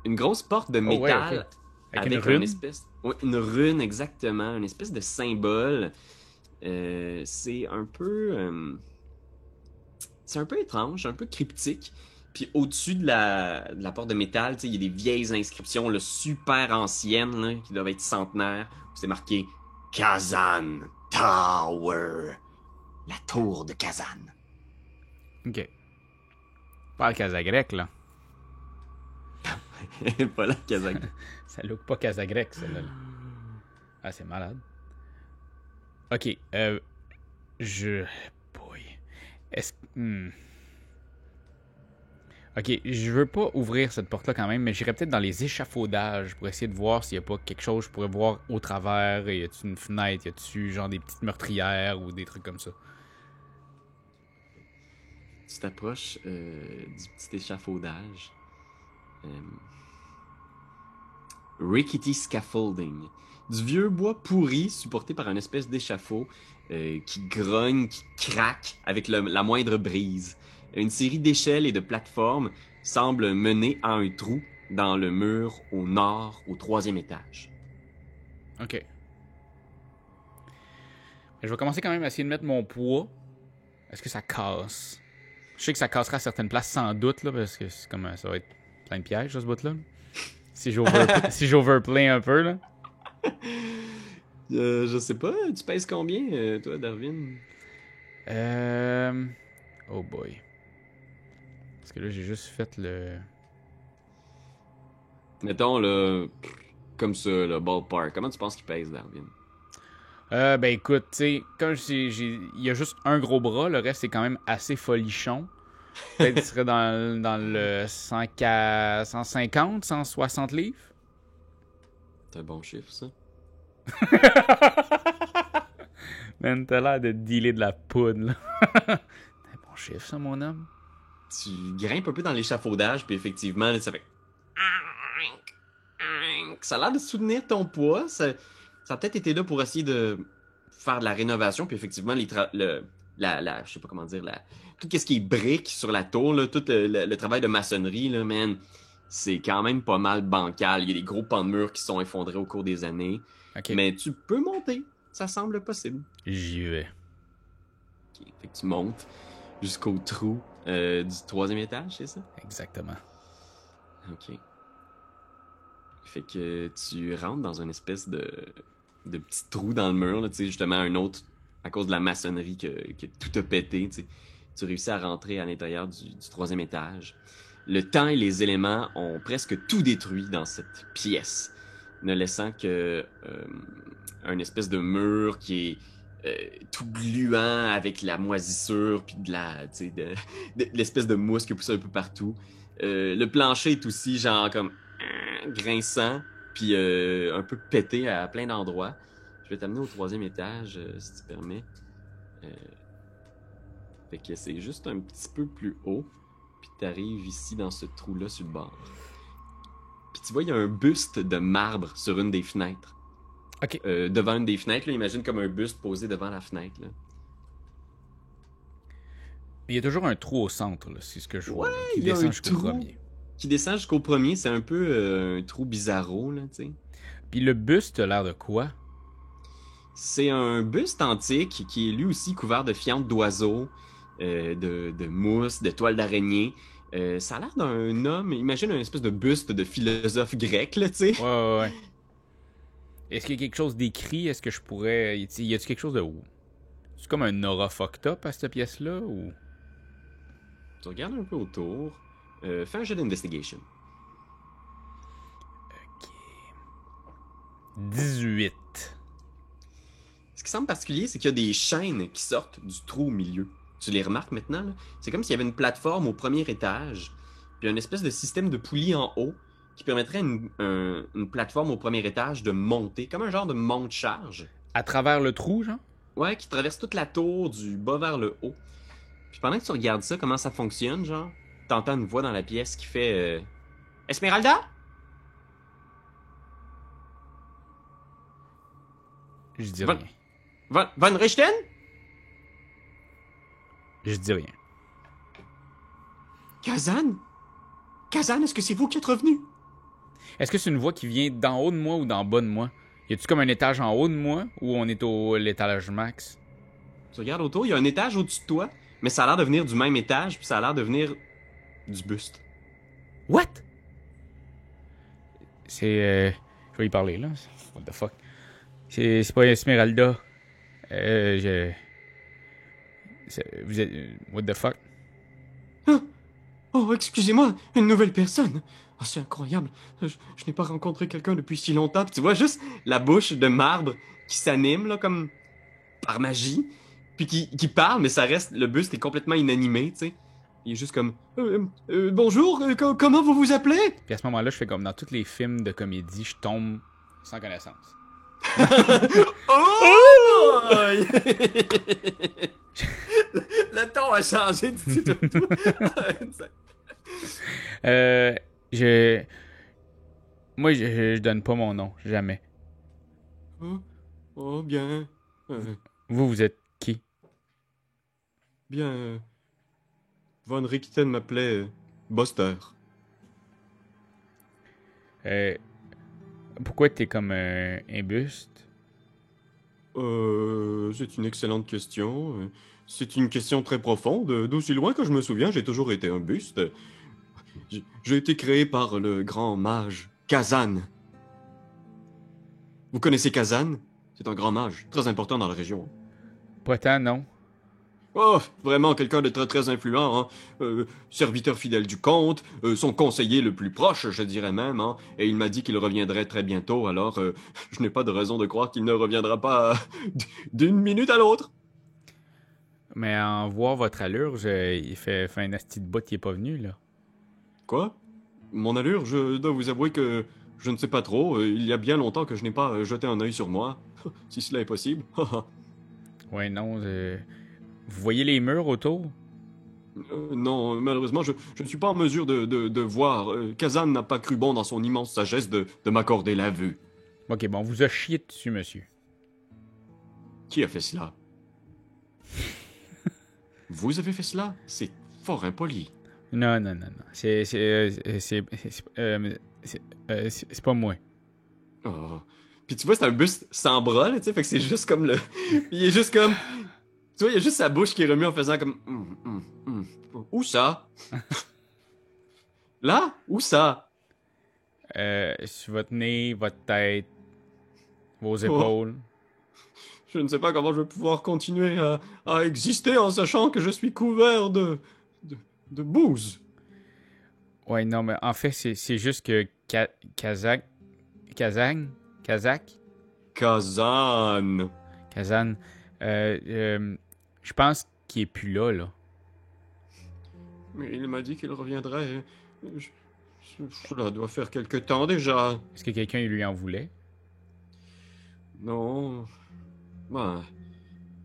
Speaker 1: grosse porte de métal
Speaker 2: ouais, okay. Avec
Speaker 1: avec une espèce... Ouais, une rune, exactement. Une espèce de symbole. C'est un peu... c'est un peu étrange, un peu cryptique. Puis au-dessus de la porte de métal, il y a des vieilles inscriptions là, super anciennes là, qui doivent être centenaires. C'est marqué Kazan Tower. La tour de Kazan.
Speaker 2: OK. Pas le Casagrec, là.
Speaker 1: Pas la Kazan.
Speaker 2: Ça look pas Casagrec, celle-là. Ah, c'est malade. OK. Boy. Est-ce que... OK, je veux pas ouvrir cette porte-là quand même, mais j'irai peut-être dans les échafaudages pour essayer de voir s'il y a pas quelque chose que je pourrais voir au travers. Y a-tu une fenêtre? Y a-tu genre des petites meurtrières ou des trucs comme ça?
Speaker 1: Tu t'approches du petit échafaudage. Rickety scaffolding. Du vieux bois pourri supporté par une espèce d'échafaud qui grogne, qui craque avec la moindre brise. Une série d'échelles et de plateformes semble mener à un trou dans le mur au nord, au 3e étage.
Speaker 2: OK. Je vais commencer quand même à essayer de mettre mon poids. Est-ce que ça casse? Je sais que ça cassera à certaines places sans doute, là, parce que c'est comme ça va plein de pièges, ce bout-là. Si j'overplay un peu, là.
Speaker 1: Je sais pas, tu pèses combien, toi, Darwin?
Speaker 2: Oh boy. Parce que là, j'ai juste fait le...
Speaker 1: Mettons, là, comme ça, le ballpark. Comment tu penses qu'il pèse, Darwin?
Speaker 2: Ben écoute, tu sais, comme il y a juste un gros bras, le reste c'est quand même assez folichon. Peut-être qu'il serait dans le 150, 160 livres.
Speaker 1: C'est un bon chiffre, ça.
Speaker 2: Man, t'as l'air de dealer de la poudre, là. C'est un bon chiffre, ça, mon homme.
Speaker 1: Tu grimpes un peu dans l'échafaudage, puis effectivement, là, ça fait... Ça a l'air de soutenir ton poids. Ça a peut-être été là pour essayer de faire de la rénovation, puis effectivement, je sais pas comment dire, tout ce qui est briques sur la tour, là, tout le travail de maçonnerie, là, man, c'est quand même pas mal bancal. Il y a des gros pans de murs qui sont effondrés au cours des années.
Speaker 2: Okay.
Speaker 1: Mais tu peux monter. Ça semble possible.
Speaker 2: J'y vais.
Speaker 1: Okay. Fait que tu montes jusqu'au trou du 3e étage, c'est ça?
Speaker 2: Exactement.
Speaker 1: OK. Fait que tu rentres dans une espèce de petit trou dans le mur, là, justement un autre, à cause de la maçonnerie que tout a pété. T'sais. Tu réussis à rentrer à l'intérieur du 3e étage. Le temps et les éléments ont presque tout détruit dans cette pièce, ne laissant que un espèce de mur qui est tout gluant avec la moisissure puis de l'espèce de mousse qui pousse un peu partout. Le plancher est aussi genre comme grinçant puis un peu pété à plein d'endroits. Je vais t'amener au 3e étage si tu permets. Fait que c'est juste un petit peu plus haut, puis t'arrives ici dans ce trou-là sur le bord. Puis tu vois, il y a un buste de marbre sur une des fenêtres.
Speaker 2: OK.
Speaker 1: Devant une des fenêtres, là, imagine comme un buste posé devant la fenêtre. Là.
Speaker 2: Il y a toujours un trou au centre, là, c'est ce que je vois.
Speaker 1: Ouais,
Speaker 2: qui
Speaker 1: il y a
Speaker 2: descend
Speaker 1: un
Speaker 2: jusqu'au
Speaker 1: trou
Speaker 2: premier.
Speaker 1: qui descend jusqu'au premier. C'est un peu un trou bizarro, là, tu sais.
Speaker 2: Puis le buste a l'air de quoi?
Speaker 1: C'est un buste antique qui est lui aussi couvert de fientes d'oiseaux, de mousse, de toiles d'araignée. Ça a l'air d'un homme, imagine un espèce de buste de philosophe grec, là, tu sais.
Speaker 2: Ouais. Est-ce qu'il y a quelque chose d'écrit? Est-ce que je pourrais... Y a-t-il quelque chose de... C'est comme un aura fucked up à cette pièce-là, ou...
Speaker 1: Tu regardes un peu autour. Fais un jeu d'investigation.
Speaker 2: OK. 18.
Speaker 1: Ce qui semble particulier, c'est qu'il y a des chaînes qui sortent du trou au milieu. Tu les remarques maintenant, là? C'est comme s'il y avait une plateforme au premier étage, puis une espèce de système de poulies en haut qui permettrait une plateforme au premier étage de monter, comme un genre de monte-charge.
Speaker 2: À travers le trou, genre?
Speaker 1: Ouais, qui traverse toute la tour du bas vers le haut. Puis pendant que tu regardes ça, comment ça fonctionne, genre, t'entends une voix dans la pièce qui fait Esmeralda?
Speaker 2: Je dis rien.
Speaker 1: Van Richten?
Speaker 2: Je dis rien.
Speaker 1: Kazan? Kazan, est-ce que c'est vous qui êtes revenu?
Speaker 2: Est-ce que c'est une voix qui vient d'en haut de moi ou d'en bas de moi? Y a-tu comme un étage en haut de moi ou on est au l'étage max?
Speaker 1: Tu regardes autour, il y a un étage au-dessus de toi, mais ça a l'air de venir du même étage, puis ça a l'air de venir du buste.
Speaker 2: What? C'est... Je vais y parler, là. What the fuck? C'est pas Esmeralda. Vous êtes... What the fuck?
Speaker 1: Oh, excusez-moi, une nouvelle personne. Oh, c'est incroyable. Je n'ai pas rencontré quelqu'un depuis si longtemps. Puis tu vois juste la bouche de marbre qui s'anime, là, comme par magie. Puis qui parle, mais ça reste... Le buste est complètement inanimé, tu sais. Il est juste comme... bonjour, comment vous vous appelez?
Speaker 2: Puis à ce moment-là, je fais comme dans tous les films de comédie, je tombe sans connaissance.
Speaker 1: Oh! Le ton a changé du tout.
Speaker 2: Moi, je donne pas mon nom, jamais.
Speaker 1: Oh, bien.
Speaker 2: Vous êtes qui?
Speaker 1: Bien. Von Richten m'appelait Buster.
Speaker 2: Pourquoi t'es comme un buste?
Speaker 1: C'est une excellente question. C'est une question très profonde. D'aussi loin que je me souviens, j'ai toujours été un buste. J'ai été créé par le grand mage Kazan. Vous connaissez Kazan? C'est un grand mage, très important dans la région.
Speaker 2: Pas tant, non.
Speaker 1: Oh, vraiment quelqu'un de très très influent, hein. Serviteur fidèle du comte, son conseiller le plus proche, je dirais même, hein. Et il m'a dit qu'il reviendrait très bientôt, alors je n'ai pas de raison de croire qu'il ne reviendra pas d'une minute à l'autre.
Speaker 2: Mais en voir votre allure, il fait un asti de bout qui est pas venu, là.
Speaker 1: Quoi? Mon allure, je dois vous avouer que je ne sais pas trop. Il y a bien longtemps que je n'ai pas jeté un œil sur moi. Si cela est possible.
Speaker 2: Ouais, non. Vous voyez les murs autour?
Speaker 1: Non, malheureusement, je ne suis pas en mesure de voir. Kazan n'a pas cru bon dans son immense sagesse de m'accorder la vue.
Speaker 2: Ok, bon, on vous a chié dessus, monsieur.
Speaker 1: Qui a fait cela? Vous avez fait cela? C'est fort impoli.
Speaker 2: Non, non, non, non. C'est pas moi.
Speaker 1: Oh. Puis tu vois, c'est un buste sans bras, là, tu sais, fait que c'est juste comme le... Il est juste comme... Tu vois, il y a juste sa bouche qui est remuée en faisant comme... Où ça? Là? Où ça?
Speaker 2: Sur votre nez, votre tête, vos
Speaker 1: Oh.
Speaker 2: épaules.
Speaker 1: Je ne sais pas comment je vais pouvoir continuer à exister en sachant que je suis couvert de, de bouse.
Speaker 2: Ouais, non, mais en fait, c'est juste que Kazak,
Speaker 1: Kazan.
Speaker 2: Kazan, je pense qu'il est plus là, là.
Speaker 1: Mais il m'a dit qu'il reviendrait. Je- Cela doit faire quelque temps déjà.
Speaker 2: Est-ce que quelqu'un lui en voulait?
Speaker 1: Non. Ben,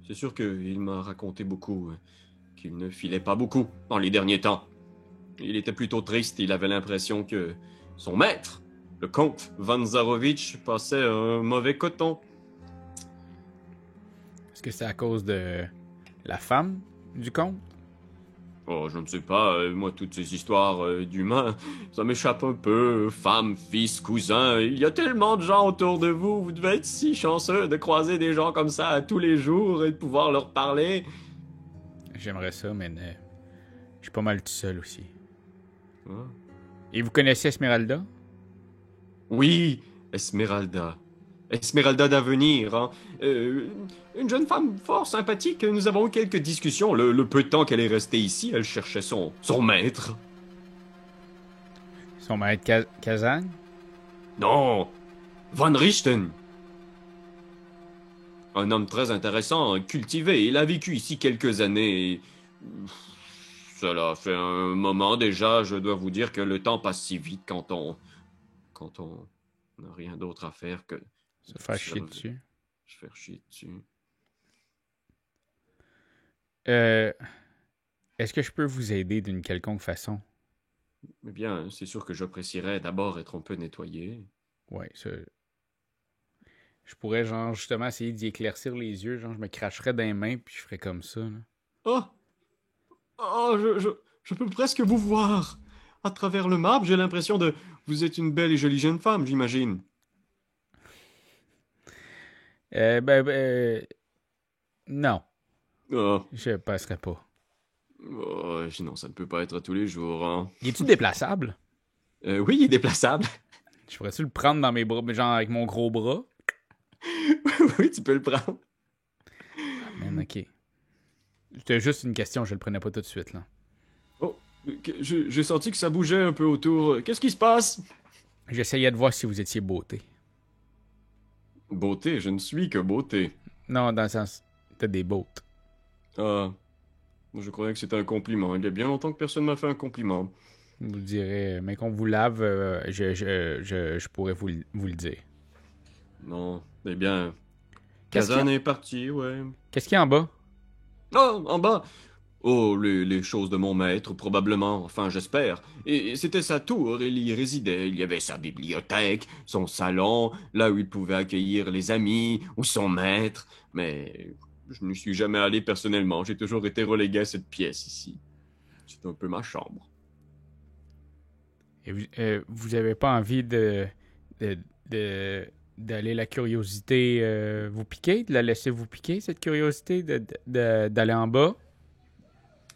Speaker 1: c'est sûr qu'il m'a raconté beaucoup, qu'il ne filait pas beaucoup dans les derniers temps. Il était plutôt triste, il avait l'impression que son maître, le comte Van Zarovich, passait un mauvais coton.
Speaker 2: Est-ce que c'est à cause de la femme du comte?
Speaker 1: Oh, je ne sais pas, moi, toutes ces histoires d'humains, ça m'échappe un peu. Femme, fils, cousin, il y a tellement de gens autour de vous, vous devez être si chanceux de croiser des gens comme ça tous les jours et de pouvoir leur parler.
Speaker 2: J'aimerais ça, mais je suis pas mal tout seul aussi.
Speaker 1: Ah.
Speaker 2: Et vous connaissez Esmeralda?
Speaker 1: Oui, Esmeralda. Esmeralda d'avenir, hein. Une jeune femme fort sympathique. Nous avons eu quelques discussions. Le peu de temps qu'elle est restée ici, elle cherchait son maître.
Speaker 2: Son maître Kazan?
Speaker 1: Non, Van Richten. Un homme très intéressant, cultivé. Il a vécu ici quelques années. Et... Cela fait un moment déjà. Je dois vous dire que le temps passe si vite quand on n'a rien d'autre à faire que
Speaker 2: Se faire chier dessus.
Speaker 1: se faire chier dessus.
Speaker 2: Est-ce que je peux vous aider d'une quelconque façon?
Speaker 1: Eh bien, c'est sûr que j'apprécierais d'abord être un peu nettoyé.
Speaker 2: Ouais, ça. Je pourrais, genre, justement, essayer d'y éclaircir les yeux. Genre, je me cracherais dans les mains, puis je ferais comme ça, là.
Speaker 1: Oh! Oh, je peux presque vous voir. À travers le marbre, j'ai l'impression de... Vous êtes une belle et jolie jeune femme, j'imagine.
Speaker 2: Non,
Speaker 1: Oh,
Speaker 2: je passerai pas.
Speaker 1: oh, non, ça ne peut pas être tous les jours, hein.
Speaker 2: Es-tu déplaçable?
Speaker 1: Oui, il est déplaçable.
Speaker 2: Je pourrais-tu le prendre dans mes bras, genre avec mon gros bras?
Speaker 1: Oui, tu peux le prendre.
Speaker 2: Man, ok. C'était juste une question, je le prenais pas tout de suite, là.
Speaker 1: Oh, j'ai senti que ça bougeait un peu autour. Qu'est-ce qui se passe?
Speaker 2: J'essayais de voir si vous étiez beauté.
Speaker 1: Beauté, je ne suis que beauté.
Speaker 2: Non, dans le sens, t'as des bottes.
Speaker 1: Ah, je croyais que c'était un compliment. Il y a bien longtemps que personne m'a fait un compliment.
Speaker 2: Vous le direz, mais qu'on vous lave, je pourrais vous le dire.
Speaker 1: Non, eh bien,
Speaker 2: Qu'est-ce qu'il y
Speaker 1: Kazan
Speaker 2: a?
Speaker 1: est parti, ouais.
Speaker 2: Qu'est-ce qu'il y a en bas?
Speaker 1: Oh, en bas. Oh, les choses de mon maître, probablement. Enfin, j'espère. Et c'était sa tour, il y résidait. Il y avait sa bibliothèque, son salon, là où il pouvait accueillir les amis, ou son maître. Mais je n'y suis jamais allé personnellement. J'ai toujours été relégué à cette pièce ici. C'est un peu ma chambre.
Speaker 2: Et vous avez pas envie de- d'aller la curiosité vous piquer, de la laisser vous piquer, cette curiosité d'aller en bas?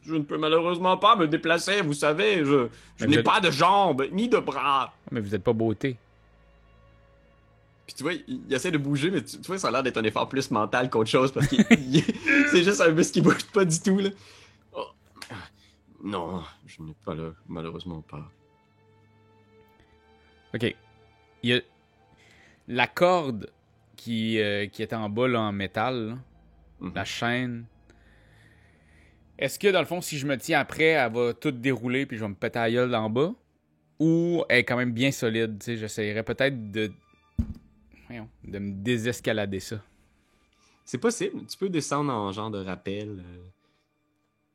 Speaker 1: Je ne peux malheureusement pas me déplacer, vous savez, je
Speaker 2: Mais
Speaker 1: n'ai
Speaker 2: vous êtes-
Speaker 1: pas de jambes, ni de bras.
Speaker 2: Mais vous êtes pas beauté.
Speaker 1: Puis tu vois, il essaie de bouger, mais tu vois, ça a l'air d'être un effort plus mental qu'autre chose, parce que c'est juste un muscle qui bouge pas du tout, là. Oh. Non, je n'ai pas là, malheureusement pas.
Speaker 2: OK. Il y a la corde qui était en bas, là, en métal, là,
Speaker 1: Mhm.
Speaker 2: la chaîne. Est-ce que, dans le fond, si je me tiens après, elle va tout dérouler puis je vais me péter la gueule d'en bas? Ou elle est quand même bien solide, tu sais, j'essaierais peut-être de me désescalader ça.
Speaker 1: C'est possible, tu peux descendre en genre de rappel.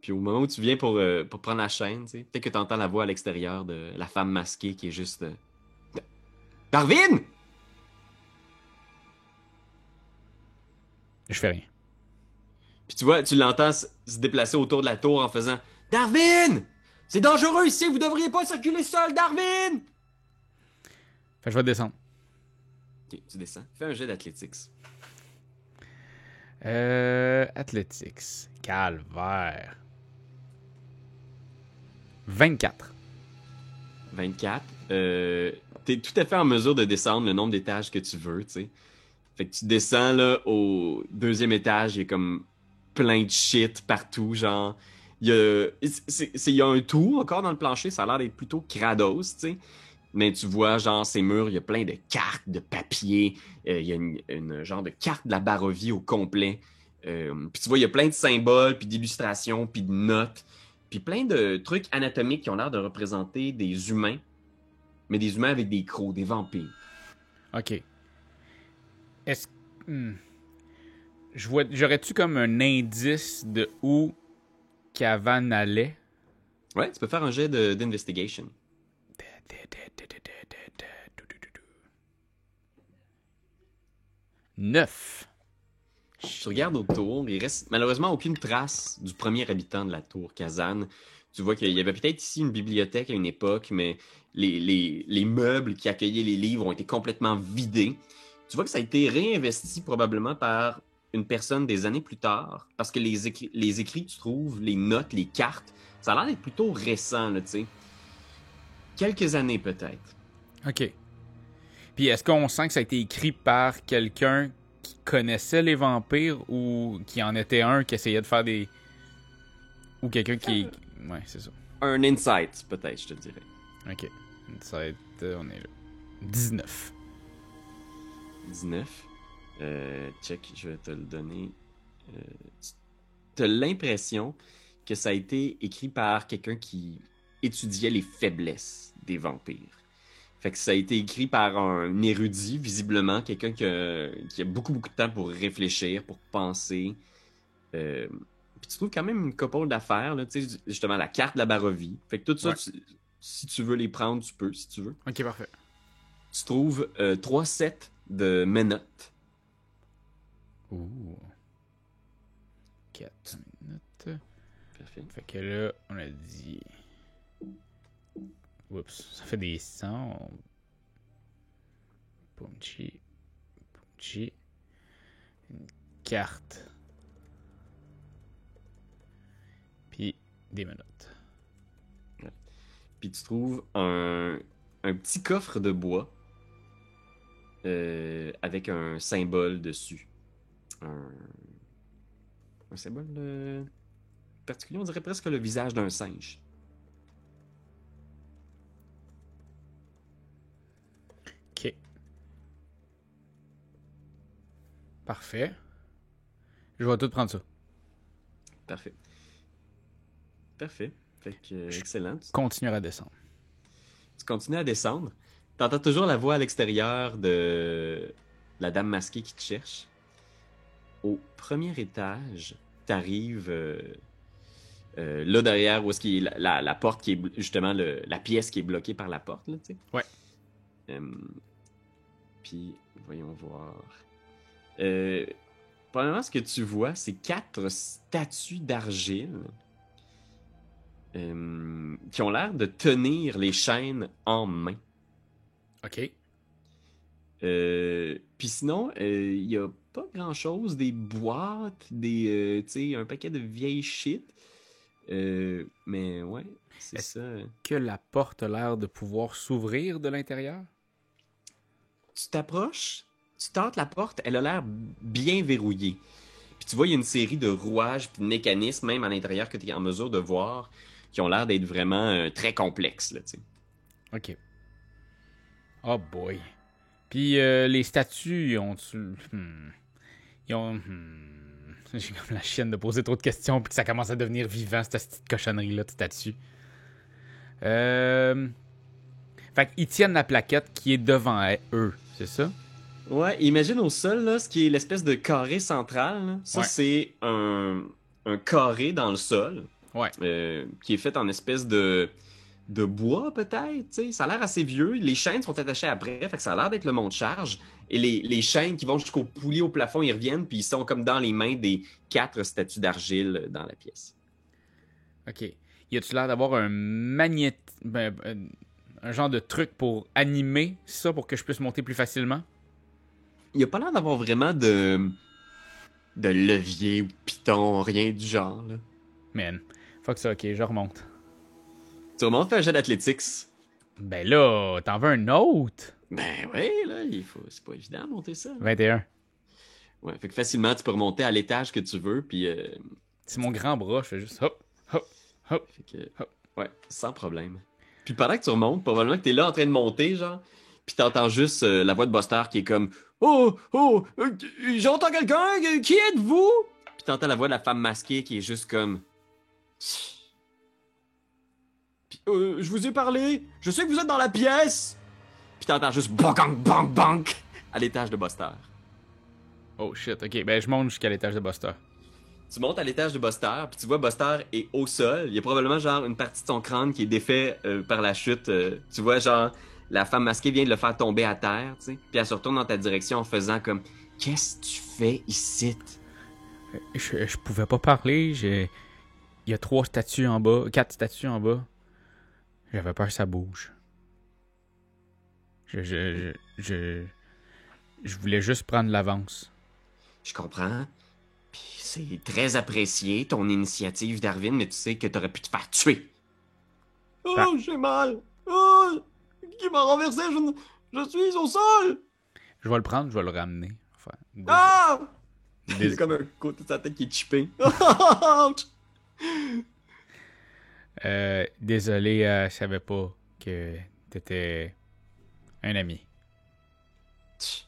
Speaker 1: Puis au moment où tu viens pour prendre la chaîne, tu sais, peut-être que tu entends la voix à l'extérieur de la femme masquée qui est juste... Darwin!
Speaker 2: Je fais rien.
Speaker 1: Puis tu vois, tu l'entends se déplacer autour de la tour en faisant Darwin! C'est dangereux ici, vous devriez pas circuler seul, Darwin!
Speaker 2: Fait que je vais descendre.
Speaker 1: Ok, tu descends. Fais un jet d'athlétiques.
Speaker 2: Athletics. Calvaire. 24.
Speaker 1: 24. T'es tout à fait en mesure de descendre le nombre d'étages que tu veux, tu sais. Fait que tu descends là au deuxième étage, il y a comme plein de shit partout, genre. Il y a un trou encore dans le plancher, ça a l'air d'être plutôt crados, tu sais. Mais tu vois, genre, ces murs, il y a plein de cartes, de papier, il y a une genre de carte de la Barovie au complet. Puis tu vois, il y a plein de symboles, puis d'illustrations, puis de notes, puis plein de trucs anatomiques qui ont l'air de représenter des humains, mais des humains avec des crocs, des vampires.
Speaker 2: OK. Est-ce... hmm. J'aurais-tu comme un indice de où Cavan allait?
Speaker 1: Ouais, tu peux faire un jet d'investigation.
Speaker 2: 9.
Speaker 1: Tu regardes autour, il reste malheureusement aucune trace du premier habitant de la tour Kazan. Tu vois qu'il y avait peut-être ici une bibliothèque à une époque, mais les meubles qui accueillaient les livres ont été complètement vidés. Tu vois que ça a été réinvesti probablement par une personne des années plus tard, parce que les écrits que tu trouves, les notes, les cartes, ça a l'air d'être plutôt récent, là, tu sais. Quelques années peut-être.
Speaker 2: OK. Puis est-ce qu'on sent que ça a été écrit par quelqu'un qui connaissait les vampires ou qui en était un qui essayait de faire des... Ou quelqu'un qui... Ouais, c'est ça.
Speaker 1: Un insight, peut-être, je te dirais.
Speaker 2: OK. Ça va être... on est là. 19.
Speaker 1: 19. Check, je vais te le donner. Tu as l'impression que ça a été écrit par quelqu'un qui étudiait les faiblesses des vampires. Fait que ça a été écrit par un érudit, visiblement, quelqu'un qui a beaucoup, beaucoup de temps pour réfléchir, pour penser. Puis tu trouves quand même une couple d'affaires, là, tu sais, justement, la carte de la Barovie. Fait que tout ça,
Speaker 2: Ouais.
Speaker 1: si tu veux les prendre, tu peux, si tu veux.
Speaker 2: OK, parfait.
Speaker 1: Tu trouves 3 sets de menottes.
Speaker 2: Ouh. 4 minutes.
Speaker 1: Parfait.
Speaker 2: Fait que là, on a dit... Oups, ça fait des sons. Punchy. Punchy. Une carte. Puis des menottes.
Speaker 1: Puis tu trouves un petit coffre de bois avec un symbole dessus. Un symbole particulier, on dirait presque le visage d'un singe.
Speaker 2: OK. Parfait. Je vais tout prendre ça.
Speaker 1: Parfait. Parfait. Fait que,
Speaker 2: Je
Speaker 1: excellent.
Speaker 2: continuerai à descendre.
Speaker 1: Tu continues à descendre. T'entends toujours la voix à l'extérieur de la dame masquée qui te cherche. Au premier étage, t'arrives là derrière où est-ce qu'il est la porte qui est justement la pièce qui est bloquée par la porte, là, tu sais.
Speaker 2: Ouais.
Speaker 1: Puis, voyons voir. Premièrement, ce que tu vois, c'est 4 statues d'argile qui ont l'air de tenir les chaînes en main.
Speaker 2: OK.
Speaker 1: Puis sinon, il y a pas grand-chose, des boîtes, tu sais, un paquet de vieilles shit. Mais ouais, c'est
Speaker 2: Est-ce
Speaker 1: ça.
Speaker 2: que la porte a l'air de pouvoir s'ouvrir de l'intérieur?
Speaker 1: Tu t'approches, tu tentes la porte, elle a l'air bien verrouillée. Puis tu vois, il y a une série de rouages puis de mécanismes, même à l'intérieur, que tu es en mesure de voir, qui ont l'air d'être vraiment très complexes, là, tu sais.
Speaker 2: Ok. Oh boy. Puis les statues, ils ont... Ils ont... J'ai comme la chienne de poser trop de questions puis que ça commence à devenir vivant, cette petite cochonnerie-là de statues. Fait qu'ils tiennent la plaquette qui est devant eux, c'est ça?
Speaker 1: Ouais, imagine au sol, là, ce qui est l'espèce de carré central, là. Ça,
Speaker 2: Ouais.
Speaker 1: c'est un carré dans le sol,
Speaker 2: Ouais.
Speaker 1: qui est fait en espèce de bois, peut-être, tu sais. Ça a l'air assez vieux. Les chaînes sont attachées après, fait que ça a l'air d'être le monte-charge. Et les chaînes qui vont jusqu'au poulies au plafond, ils reviennent, puis ils sont comme dans les mains des 4 statues d'argile dans la pièce.
Speaker 2: Ok. Y a-tu l'air d'avoir un un genre de truc pour animer ça pour que je puisse monter plus facilement?
Speaker 1: Il n'y a pas l'air d'avoir vraiment de levier ou de piton, rien du genre, là.
Speaker 2: Man. Fuck ça, ok, je remonte.
Speaker 1: Tu remontes un jet d'athlétiques.
Speaker 2: Ben là, t'en veux un autre?
Speaker 1: Ben oui, là, c'est pas évident de monter ça.
Speaker 2: 21.
Speaker 1: Ouais, fait que facilement, tu peux remonter à l'étage que tu veux, puis...
Speaker 2: C'est mon grand bras, je fais juste hop, hop, hop.
Speaker 1: Fait que,
Speaker 2: Hop.
Speaker 1: ouais, sans problème. Puis pendant que tu remontes, probablement que t'es là en train de monter, genre, puis t'entends juste la voix de Buster qui est comme « Oh, oh, j'entends quelqu'un, qui êtes-vous? » Puis t'entends la voix de la femme masquée qui est juste comme « Puis, je vous ai parlé, je sais que vous êtes dans la pièce! » Puis t'entends juste « Bang, bang, bang! » à l'étage de Buster.
Speaker 2: Oh shit, ok, ben je monte jusqu'à l'étage de Buster.
Speaker 1: Tu montes à l'étage de Buster, puis tu vois Buster est au sol. Il y a probablement genre une partie de son crâne qui est défait par la chute. Tu vois genre la femme masquée vient de le faire tomber à terre, tu sais. Puis elle se retourne dans ta direction en faisant comme qu'est-ce que tu fais ici?
Speaker 2: Je pouvais pas parler, il y a 3 statues en bas, 4 statues en bas. J'avais peur que ça bouge. Je voulais juste prendre l'avance.
Speaker 1: Je comprends. Puis c'est très apprécié ton initiative, Darwin, mais tu sais que t'aurais pu te faire tuer. Oh, j'ai mal. Oh, qui m'a renversé? Je suis au sol.
Speaker 2: Je vais le prendre, je vais le ramener. Enfin,
Speaker 1: Ah!
Speaker 2: Dés-
Speaker 1: C'est comme un côté de sa tête qui est chippé.
Speaker 2: Désolé, je savais pas que t'étais un ami.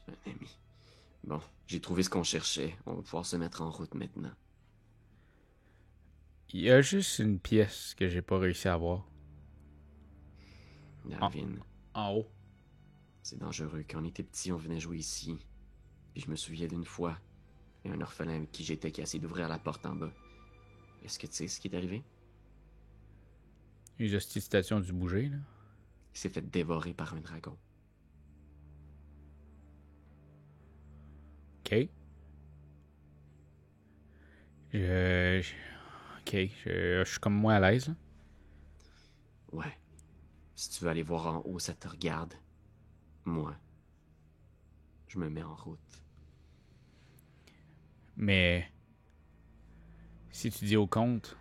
Speaker 1: Un ami. Bon, j'ai trouvé ce qu'on cherchait. On va pouvoir se mettre en route maintenant.
Speaker 2: Il y a juste une pièce que j'ai pas réussi à avoir.
Speaker 1: Darwin,
Speaker 2: En haut.
Speaker 1: c'est dangereux. Quand on était petit, on venait jouer ici. Puis je me souviens d'une fois, il y a un orphelin avec qui j'étais qui a essayé d'ouvrir la porte en bas. Est-ce que tu sais ce qui est arrivé?
Speaker 2: Les hosties de station ont dû bouger, là.
Speaker 1: Il s'est fait dévorer par un dragon.
Speaker 2: Ok. Ok, je suis comme moi à l'aise, là.
Speaker 1: Ouais. Si tu veux aller voir en haut, ça te regarde. Moi, je me mets en route.
Speaker 2: Mais si tu dis au comte,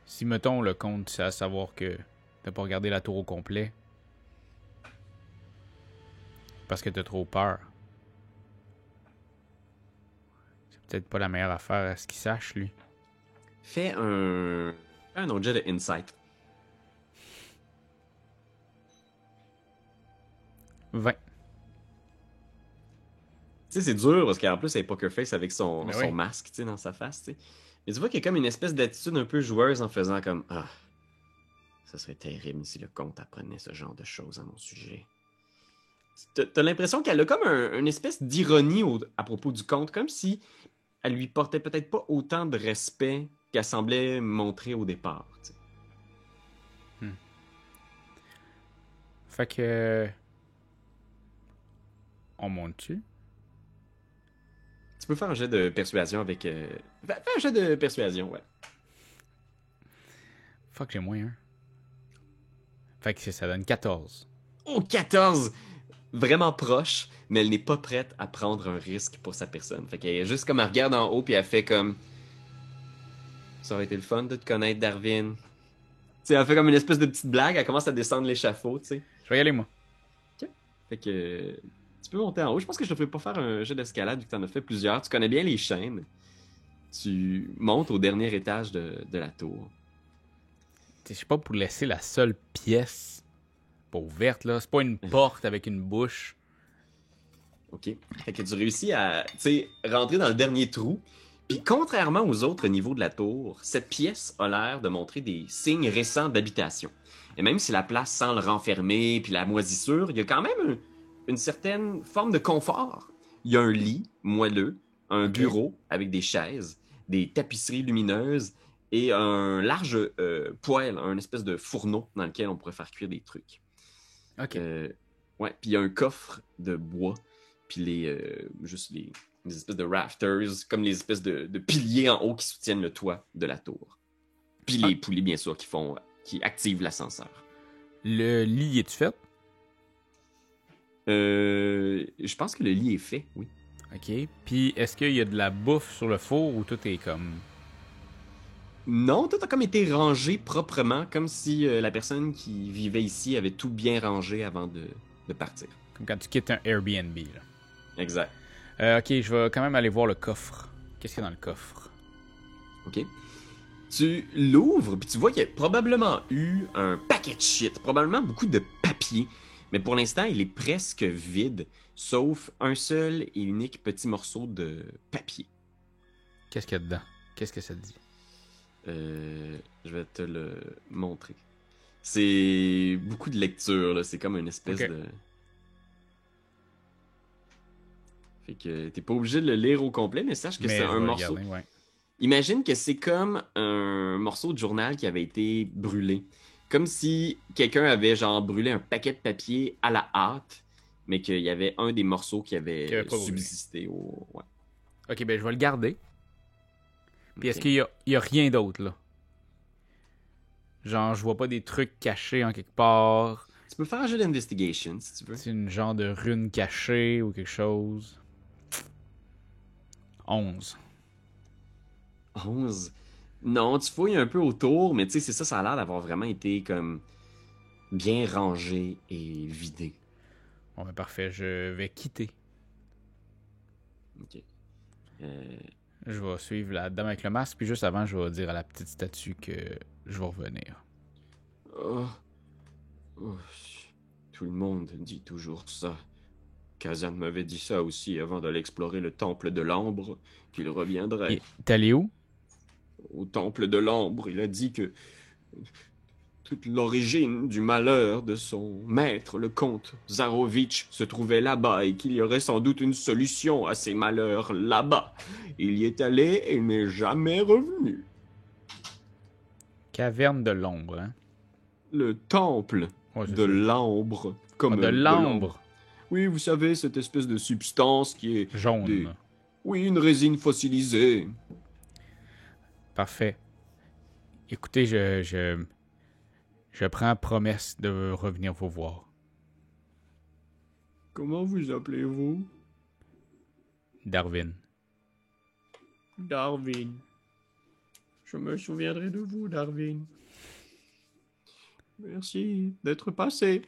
Speaker 2: si mettons le comte, c'est à savoir que t'as pas regardé la tour au complet parce que t'as trop peur. C'est peut-être pas la meilleure affaire à ce qu'il sache, lui.
Speaker 1: Fais un autre jet de insight.
Speaker 2: 20.
Speaker 1: Tu sais, c'est dur parce qu'en plus, elle est poker face avec son
Speaker 2: Mais oui.
Speaker 1: masque, tu sais, dans sa face, tu sais. Mais tu vois qu'il y a comme une espèce d'attitude un peu joueuse en faisant comme ah, ça serait terrible si le comte apprenait ce genre de choses à mon sujet. T'as l'impression qu'elle a comme une espèce d'ironie à propos du comte, comme si elle lui portait peut-être pas autant de respect qu'elle semblait montrer au départ, tu sais.
Speaker 2: Fait que on monte dessus.
Speaker 1: Tu peux faire un jet de persuasion avec... Fais un jet de persuasion, ouais.
Speaker 2: Fuck, j'ai moins un. Fait que ça donne 14.
Speaker 1: Oh, 14! Vraiment proche, mais elle n'est pas prête à prendre un risque pour sa personne. Fait qu'elle est juste comme elle regarde en haut puis elle fait comme... Ça aurait été le fun de te connaître, Darwin. Tu sais, elle fait comme une espèce de petite blague, elle commence à descendre l'échafaud, tu sais.
Speaker 2: Je vais y aller, moi.
Speaker 1: Fait que tu peux monter en haut. Je pense que je te ferai pas faire un jeu d'escalade vu que t'en as fait plusieurs. Tu connais bien les chaînes. Tu montes au dernier étage de la tour.
Speaker 2: Je sais pas, pour laisser la seule pièce pas ouverte, là. C'est pas une porte avec une bouche.
Speaker 1: OK. Fait que tu réussis à, tu sais, rentrer dans le dernier trou. Puis contrairement aux autres niveaux de la tour, cette pièce a l'air de montrer des signes récents d'habitation. Et même si la place semble renfermée puis la moisissure, il y a quand même une certaine forme de confort. Il y a un lit moelleux, un bureau avec des chaises, des tapisseries lumineuses et un large poêle, un espèce de fourneau dans lequel on pourrait faire cuire des trucs.
Speaker 2: OK.
Speaker 1: Ouais, puis il y a un coffre de bois, puis juste les espèces de rafters, comme les espèces de piliers en haut qui soutiennent le toit de la tour. Puis les poulies, bien sûr, qui activent l'ascenseur.
Speaker 2: Le lit, est-tu fait?
Speaker 1: Je pense que le lit est fait, oui.
Speaker 2: OK. Puis, est-ce qu'il y a de la bouffe sur le four ou tout est comme...
Speaker 1: Non, tout a comme été rangé proprement, comme si la personne qui vivait ici avait tout bien rangé avant de partir.
Speaker 2: Comme quand tu quittes un Airbnb, là.
Speaker 1: Exact.
Speaker 2: OK, je vais quand même aller voir le coffre. Qu'est-ce qu'il y a dans le coffre?
Speaker 1: OK. Tu l'ouvres, puis tu vois qu'il y a probablement eu un paquet de shit, probablement beaucoup de papier, mais pour l'instant, il est presque vide, sauf un seul et unique petit morceau de papier.
Speaker 2: Qu'est-ce qu'il y a dedans? Qu'est-ce que ça dit?
Speaker 1: Je vais te le montrer. C'est beaucoup de lecture, là. C'est comme une espèce de... Fait que t'es pas obligé de le lire au complet, mais sache que c'est un morceau...
Speaker 2: Ouais.
Speaker 1: Imagine que c'est comme un morceau de journal qui avait été brûlé. Comme si quelqu'un avait genre brûlé un paquet de papier à la hâte, mais qu'il y avait un des morceaux qui avait subsisté au... Ouais.
Speaker 2: Ok, ben je vais le garder. Puis est-ce qu'il y a rien d'autre, là? Genre, je vois pas des trucs cachés en quelque part.
Speaker 1: Tu peux faire un jeu d'investigation, si tu veux.
Speaker 2: C'est une genre de rune cachée ou quelque chose. 11.
Speaker 1: 11. Non, tu fouilles un peu autour, mais tu sais, c'est ça, ça a l'air d'avoir vraiment été comme bien rangé et vidé.
Speaker 2: Bon, ben parfait, je vais quitter.
Speaker 1: Ok.
Speaker 2: Je vais suivre la dame avec le masque, puis juste avant, je vais dire à la petite statue que je vais revenir.
Speaker 1: Oh. Tout le monde dit toujours ça. Kazan m'avait dit ça aussi avant d'aller explorer le temple de l'ambre, qu'il reviendrait.
Speaker 2: Et t'es allé où?
Speaker 1: Au temple de l'ambre, il a dit que toute l'origine du malheur de son maître, le comte Zarovitch, se trouvait là-bas et qu'il y aurait sans doute une solution à ces malheurs là-bas. Il y est allé et n'est jamais revenu.
Speaker 2: Caverne de l'ombre, hein?
Speaker 1: Le temple de l'ambre. Comme
Speaker 2: de l'ambre?
Speaker 1: Oui, vous savez, cette espèce de substance qui est...
Speaker 2: jaune.
Speaker 1: Oui, une résine fossilisée.
Speaker 2: Parfait. Écoutez, je prends promesse de revenir vous voir.
Speaker 1: Comment vous appelez-vous?
Speaker 2: Darwin.
Speaker 1: Darwin. Je me souviendrai de vous, Darwin. Merci d'être passé.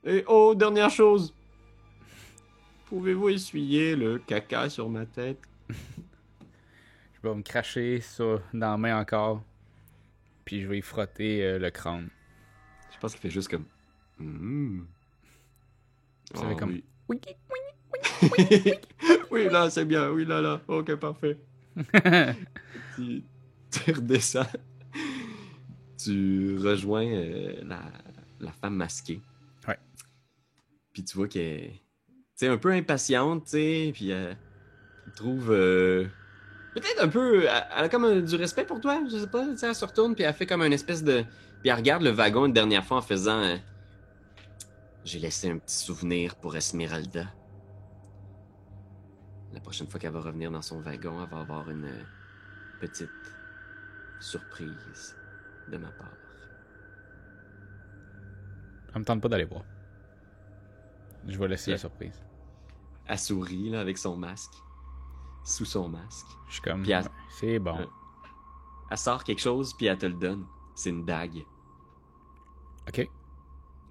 Speaker 1: Et oh, dernière chose. Pouvez-vous essuyer le caca sur ma tête?
Speaker 2: Je vais me cracher ça dans la main encore. Puis je vais y frotter le crâne.
Speaker 1: Je pense qu'il fait juste comme...
Speaker 2: Ça fait comme...
Speaker 1: Oui. Oui, là, c'est bien. Oui, là. Ok, parfait. tu redescends. Tu rejoins la femme masquée.
Speaker 2: Ouais.
Speaker 1: Puis tu vois qu'elle est un peu impatiente, tu sais, puis elle trouve... peut-être un peu... Elle a comme du respect pour toi, je sais pas, tu sais, elle se retourne, puis elle fait comme une espèce de... Puis elle regarde le wagon une dernière fois en faisant... J'ai laissé un petit souvenir pour Esmeralda. La prochaine fois qu'elle va revenir dans son wagon, elle va avoir une petite surprise de ma part.
Speaker 2: Ça me tente pas d'aller voir. Je vais laisser la surprise.
Speaker 1: Elle sourit là, avec son masque. Sous son masque.
Speaker 2: Je suis comme...
Speaker 1: Puis
Speaker 2: c'est bon.
Speaker 1: Elle sort quelque chose, puis elle te le donne. C'est une dague.
Speaker 2: Ok,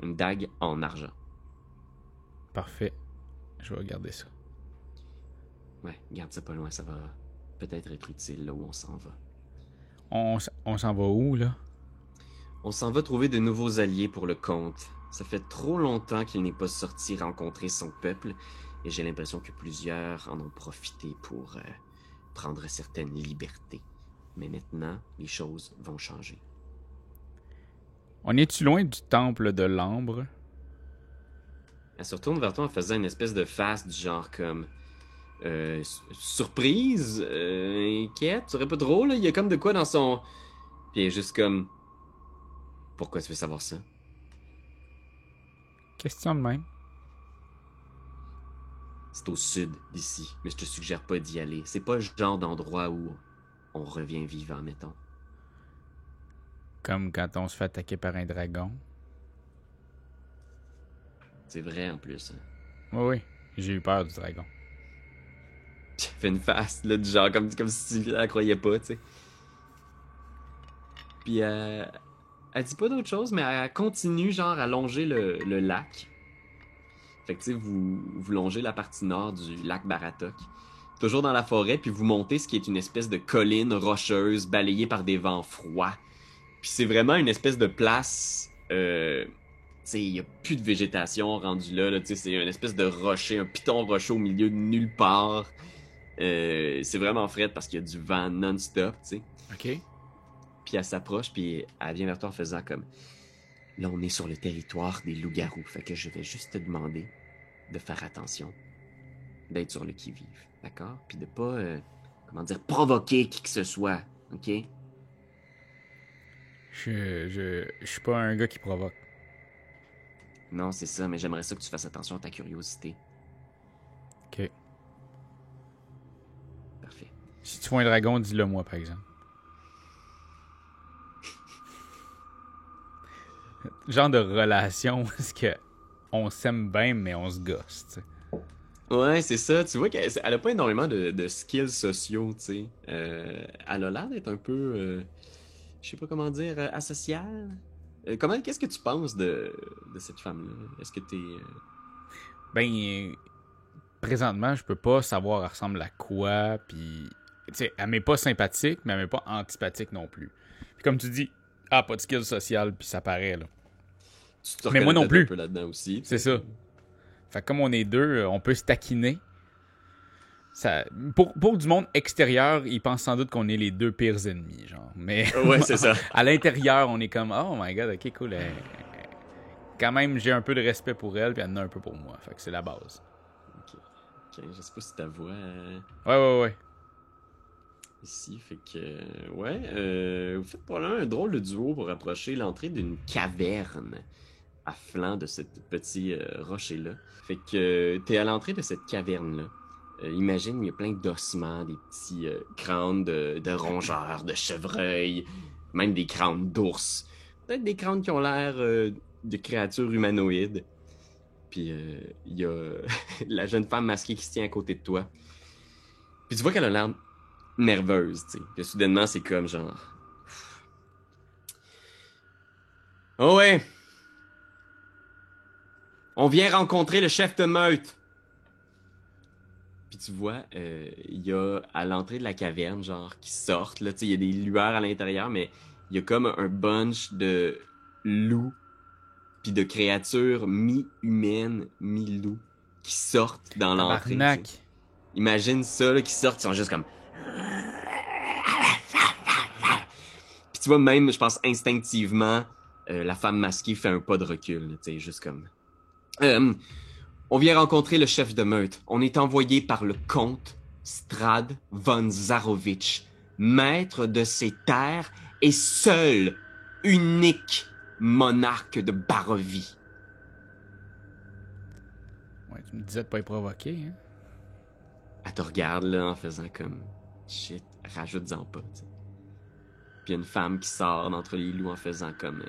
Speaker 1: Une dague en argent.
Speaker 2: parfait. Je vais regarder ça.
Speaker 1: Ouais, garde ça pas loin, ça va peut-être être utile là où on s'en va.
Speaker 2: On s'en va où, là?
Speaker 1: On s'en va trouver de nouveaux alliés pour le comte. Ça fait trop longtemps qu'il n'est pas sorti rencontrer son peuple, et j'ai l'impression que plusieurs en ont profité pour prendre certaines libertés. Mais maintenant, les choses vont changer.
Speaker 2: On est-tu loin du temple de l'ambre?
Speaker 1: Elle se retourne vers toi en faisant une espèce de face du genre comme... surprise, inquiète, tu serais pas drôle, là? Il y a comme de quoi dans son... Puis elle est juste comme... Pourquoi tu veux savoir ça?
Speaker 2: Question de même.
Speaker 1: C'est au sud d'ici, mais je te suggère pas d'y aller. C'est pas le genre d'endroit où on revient vivant, mettons.
Speaker 2: Comme quand on se fait attaquer par un dragon.
Speaker 1: C'est vrai en plus. Hein.
Speaker 2: Oui, oui. J'ai eu peur du dragon.
Speaker 1: J'ai fait une face, là, du genre comme si tu la croyais pas, tu sais. Puis elle dit pas d'autre chose, mais elle continue, genre, à longer le lac. Fait que, tu sais, vous longez la partie nord du lac Baratok. Toujours dans la forêt, puis vous montez ce qui est une espèce de colline rocheuse balayée par des vents froids. Puis c'est vraiment une espèce de place... tu sais, il y a plus de végétation rendue là tu sais, c'est une espèce de rocher, un piton rocheux au milieu de nulle part. C'est vraiment frais parce qu'il y a du vent non-stop, tu sais.
Speaker 2: OK.
Speaker 1: Puis elle s'approche, puis elle vient vers toi en faisant comme... Là, on est sur le territoire des loups-garous, fait que je vais juste te demander de faire attention, d'être sur le qui-vive, d'accord? Puis de pas, comment dire, provoquer qui que ce soit, ok?
Speaker 2: Je suis pas un gars qui provoque.
Speaker 1: Non, c'est ça, mais j'aimerais ça que tu fasses attention à ta curiosité.
Speaker 2: OK.
Speaker 1: Parfait.
Speaker 2: Si tu vois un dragon, dis-le moi, par exemple. Genre de relation, parce que on s'aime bien, mais on se gosse, tu sais.
Speaker 1: Ouais, c'est ça. Tu vois qu'elle a pas énormément de skills sociaux, tu sais. Elle a l'air d'être un peu, je sais pas comment dire, asociale. Qu'est-ce que tu penses de cette femme-là? Est-ce que t'es...
Speaker 2: Ben, présentement, je peux pas savoir elle ressemble à quoi, puis... Tu sais, elle m'est pas sympathique, mais elle m'est pas antipathique non plus. Puis comme tu dis, pas de skills social, puis ça paraît, là.
Speaker 1: Tu te
Speaker 2: Mais moi non
Speaker 1: reconnais peut-être
Speaker 2: plus.
Speaker 1: un peu là-dedans aussi.
Speaker 2: C'est ça. Fait que comme on est deux, on peut se taquiner. Ça, pour du monde extérieur, ils pensent sans doute qu'on est les deux pires ennemis, genre. Mais
Speaker 1: Ouais, c'est ça.
Speaker 2: à l'intérieur, on est comme, oh my god, ok, cool. Quand même, j'ai un peu de respect pour elle, puis elle en a un peu pour moi. Fait que c'est la base.
Speaker 1: Ok, je sais pas si ta voix...
Speaker 2: Ouais.
Speaker 1: Ici, fait que... ouais, vous faites probablement un drôle de duo pour approcher l'entrée d'une caverne à flanc de ce petit rocher-là. Fait que t'es à l'entrée de cette caverne-là. Imagine, il y a plein d'ossements, des petits crânes de rongeurs, de chevreuils, même des crânes d'ours. Peut-être des crânes qui ont l'air de créatures humanoïdes. Puis il y a la jeune femme masquée qui se tient à côté de toi. Puis tu vois qu'elle a l'air nerveuse, tu sais. Que soudainement, c'est comme genre... Oh ouais! On vient rencontrer le chef de meute! Puis tu vois, il y a à l'entrée de la caverne, genre, qui sortent, là, tu sais, il y a des lueurs à l'intérieur, mais il y a comme un bunch de loups puis de créatures mi-humaines, mi-loups qui sortent dans l'entrée.
Speaker 2: Tabarnak.
Speaker 1: T'sais. Imagine ça, là, qui sortent, ils sont juste comme... Puis tu vois, même, je pense, instinctivement, la femme masquée fait un pas de recul, tu sais, juste comme... on vient rencontrer le chef de meute. On est envoyé par le comte Strad von Zarovich, maître de ces terres et seul, unique monarque de Barovie.
Speaker 2: Ouais, tu me disais de pas y provoquer, hein.
Speaker 1: Elle te regarde, là, en faisant comme... Shit, rajoute-en pas, tu sais. Puis y a une femme qui sort d'entre les loups en faisant comme...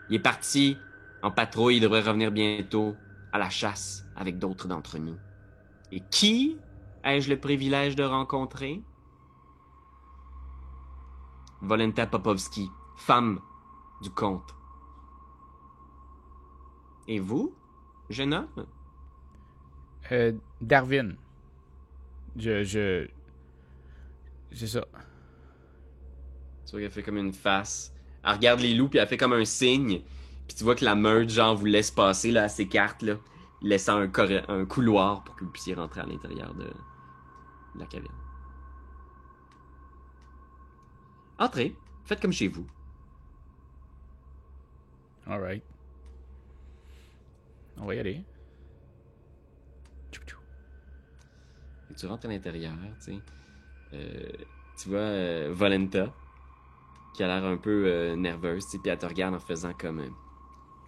Speaker 1: il est parti en patrouille, il devrait revenir bientôt à la chasse avec d'autres d'entre nous. Et qui ai-je le privilège de rencontrer? Volenta Popovski, femme du comte. Et vous, jeune homme?
Speaker 2: Darwin. C'est ça.
Speaker 1: Tu vois qu'elle fait comme une face. Elle regarde les loups, puis elle fait comme un signe. Puis tu vois que la meute, genre, vous laisse passer, là, à ses cartes, là, laissant un couloir pour que vous puissiez rentrer à l'intérieur de la caverne. Entrez, faites comme chez vous.
Speaker 2: Alright. On va y aller.
Speaker 1: Et tu rentres à l'intérieur, tu sais. Tu vois Volenta, qui a l'air un peu nerveuse, tu sais, puis elle te regarde en faisant comme...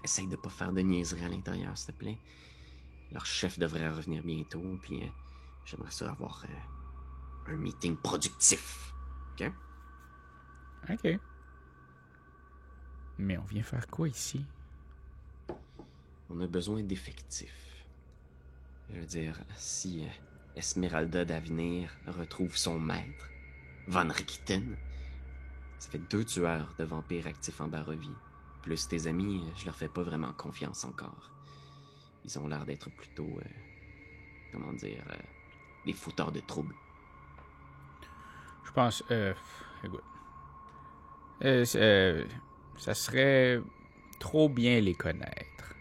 Speaker 1: essaye de pas faire de niaiserie à l'intérieur, s'il te plaît. Leur chef devrait revenir bientôt, puis j'aimerais ça avoir un meeting productif. OK?
Speaker 2: OK. Mais on vient faire quoi ici?
Speaker 1: On a besoin d'effectifs. Je veux dire, si Esmeralda d'Avenir retrouve son maître, Van Richten, ça fait 2 tueurs de vampires actifs en Barovie. Plus tes amis, je leur fais pas vraiment confiance encore. Ils ont l'air d'être plutôt, comment dire, des fouteurs de troubles.
Speaker 2: Je pense... écoute. Ça serait trop bien les connaître.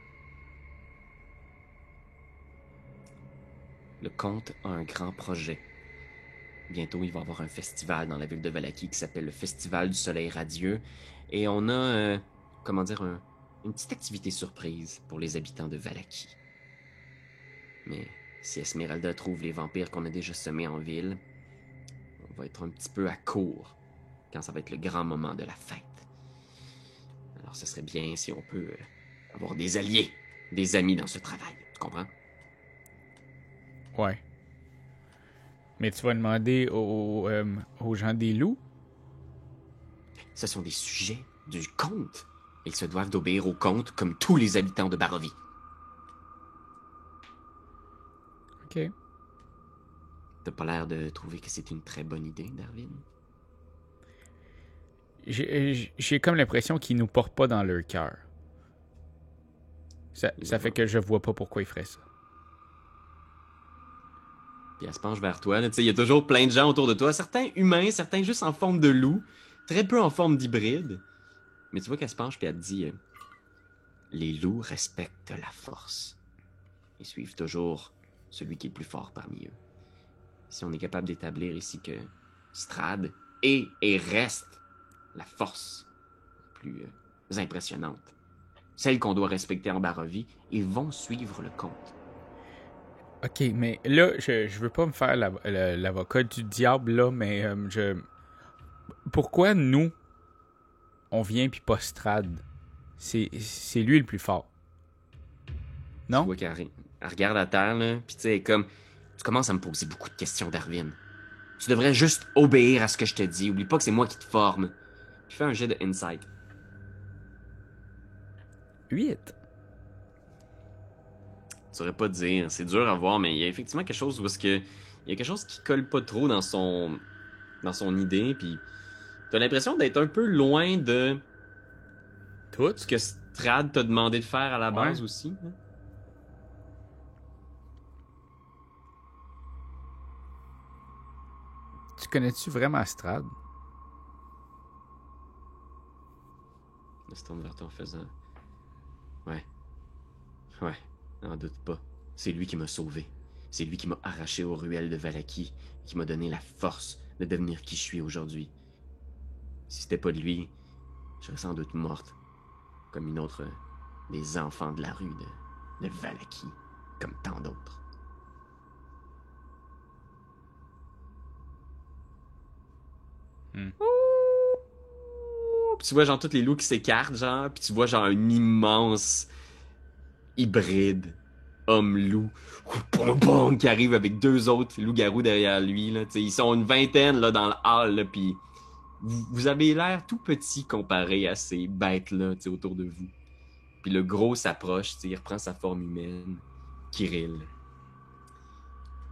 Speaker 1: Le comte a un grand projet. Bientôt, il va y avoir un festival dans la ville de Vallaki qui s'appelle le Festival du Soleil Radieux. Et on a, comment dire, une petite activité surprise pour les habitants de Vallaki. Mais si Esmeralda trouve les vampires qu'on a déjà semés en ville, on va être un petit peu à court quand ça va être le grand moment de la fête. Alors, ce serait bien si on peut avoir des alliés, des amis dans ce travail. Tu comprends?
Speaker 2: Ouais. Mais tu vas demander aux gens des loups?
Speaker 1: Ce sont des sujets du comte. Ils se doivent d'obéir au comte comme tous les habitants de Barovie.
Speaker 2: OK.
Speaker 1: T'as pas l'air de trouver que c'est une très bonne idée, Darwin?
Speaker 2: J'ai comme l'impression qu'ils nous portent pas dans leur cœur. Ça fait que je vois pas pourquoi ils feraient ça.
Speaker 1: Puis elle se penche vers toi. Il y a toujours plein de gens autour de toi. Certains humains, certains juste en forme de loup. Très peu en forme d'hybride. Mais tu vois qu'elle se penche puis elle te dit les loups respectent la force. Ils suivent toujours celui qui est le plus fort parmi eux. Si on est capable d'établir ici que Strahd est et reste la force la plus impressionnante, celle qu'on doit respecter en Barovie, ils vont suivre le comte.
Speaker 2: OK, mais là, je veux pas me faire l'avocat du diable, là, mais pourquoi nous, on vient puis pas Strahd? C'est lui le plus fort. Non?
Speaker 1: Tu vois qu'elle regarde à terre, là, puis tu sais, comme... Tu commences à me poser beaucoup de questions, Darwin. Tu devrais juste obéir à ce que je te dis. Oublie pas que c'est moi qui te forme. Puis fais un jet de insight.
Speaker 2: 8.
Speaker 1: Je saurais pas te dire, c'est dur à voir, mais il y a effectivement quelque chose où est-ce que... Il y a quelque chose qui colle pas trop dans son idée, puis t'as l'impression d'être un peu loin de...
Speaker 2: Tout?
Speaker 1: Ce que Strahd t'a demandé de faire à la base aussi. Hein?
Speaker 2: Tu connais-tu vraiment Strahd?
Speaker 1: Elle se tourne vers toi en faisant... Ouais, n'en doute pas. C'est lui qui m'a sauvé. C'est lui qui m'a arraché aux ruelles de Vallaki, qui m'a donné la force de devenir qui je suis aujourd'hui. Si c'était pas de lui, je serais sans doute morte, comme une autre des enfants de la rue de Vallaki, comme tant d'autres. Puis tu vois genre tous les loups qui s'écartent, genre, puis tu vois genre un immense hybride homme-loup qui arrive avec 2 autres loups-garous derrière lui. Là. Ils sont une vingtaine là, dans le hall, puis vous avez l'air tout petit comparé à ces bêtes-là autour de vous. Puis le gros s'approche, il reprend sa forme humaine. Kirill.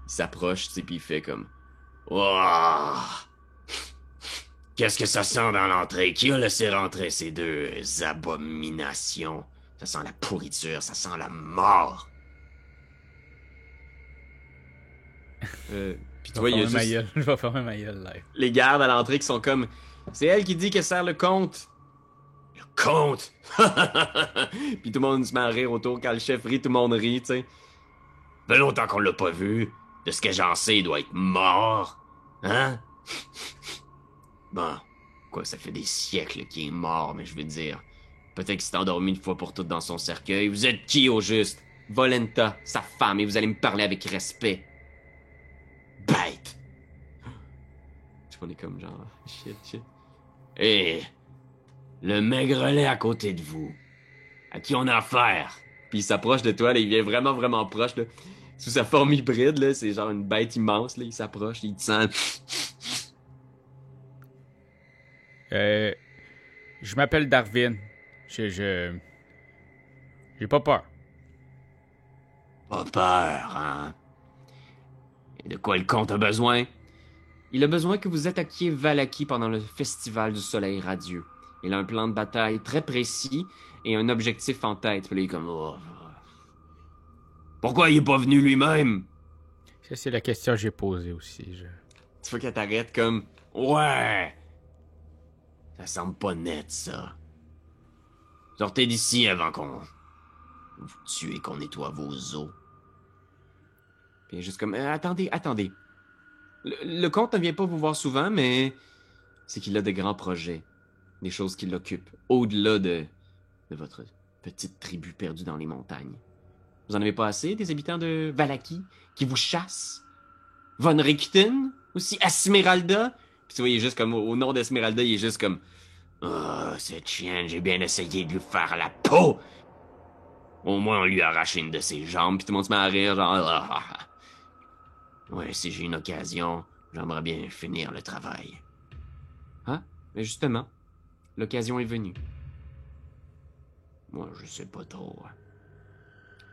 Speaker 1: Il s'approche, puis il fait comme... Ouah!
Speaker 3: Qu'est-ce que ça sent dans l'entrée? Qui a laissé rentrer ces deux abominations? Ça sent la pourriture, ça sent la mort.
Speaker 1: Puis tu vois, il y a juste
Speaker 2: Je vais fermer ma gueule live.
Speaker 1: les gardes à l'entrée qui sont comme... C'est elle qui dit que sert le comte.
Speaker 3: Le comte!
Speaker 1: Puis tout le monde se met à rire autour. Quand le chef rit, tout le monde rit, tu sais.
Speaker 3: Fait longtemps qu'on l'a pas vu. De ce que j'en sais, il doit être mort. Hein? Bon, quoi, ça fait des siècles qu'il est mort, mais je veux dire... Peut-être qu'il s'est endormi une fois pour toutes dans son cercueil. Vous êtes qui, au juste? Volenta, sa femme, et vous allez me parler avec respect. Bête!
Speaker 1: Tout le monde est comme genre... Shit.
Speaker 3: Et... le maigrelet à côté de vous. À qui on a affaire?
Speaker 1: Puis il s'approche de toi, là, il vient vraiment, vraiment proche, là. Sous sa forme hybride, là, c'est genre une bête immense, là, il s'approche, il te sent...
Speaker 2: Je m'appelle Darwin. J'ai pas peur.
Speaker 3: Pas peur, hein? Et de quoi le comte a besoin?
Speaker 1: Il a besoin que vous attaquiez Valaki pendant le festival du soleil radieux. Il a un plan de bataille très précis et un objectif en tête. Puis là, il est comme... Oh.
Speaker 3: Pourquoi il est pas venu lui-même?
Speaker 2: Ça, c'est la question que j'ai posée aussi.
Speaker 1: Tu vois qu'elle t'arrête comme...
Speaker 3: Ouais! Ça semble pas net, ça. Sortez d'ici avant qu'on... vous tue et qu'on nettoie vos os.
Speaker 1: Puis il est juste comme... attendez. Le comte ne vient pas vous voir souvent, mais... c'est qu'il a de grands projets. Des choses qui l'occupent. Au-delà de votre petite tribu perdue dans les montagnes. Vous en avez pas assez, des habitants de Valaki, qui vous chassent? Von Richten? Aussi Esmeralda? Puis tu vois, il est juste comme... au nom d'Esmeralda, il est juste comme...
Speaker 3: Oh, cette chienne, j'ai bien essayé de lui faire la peau! Au moins, on lui a arraché une de ses jambes.
Speaker 1: Puis tout le monde se met à rire, genre...
Speaker 3: Ouais, si j'ai une occasion, j'aimerais bien finir le travail.
Speaker 1: Ah, mais justement, l'occasion est venue.
Speaker 3: Moi, je sais pas trop.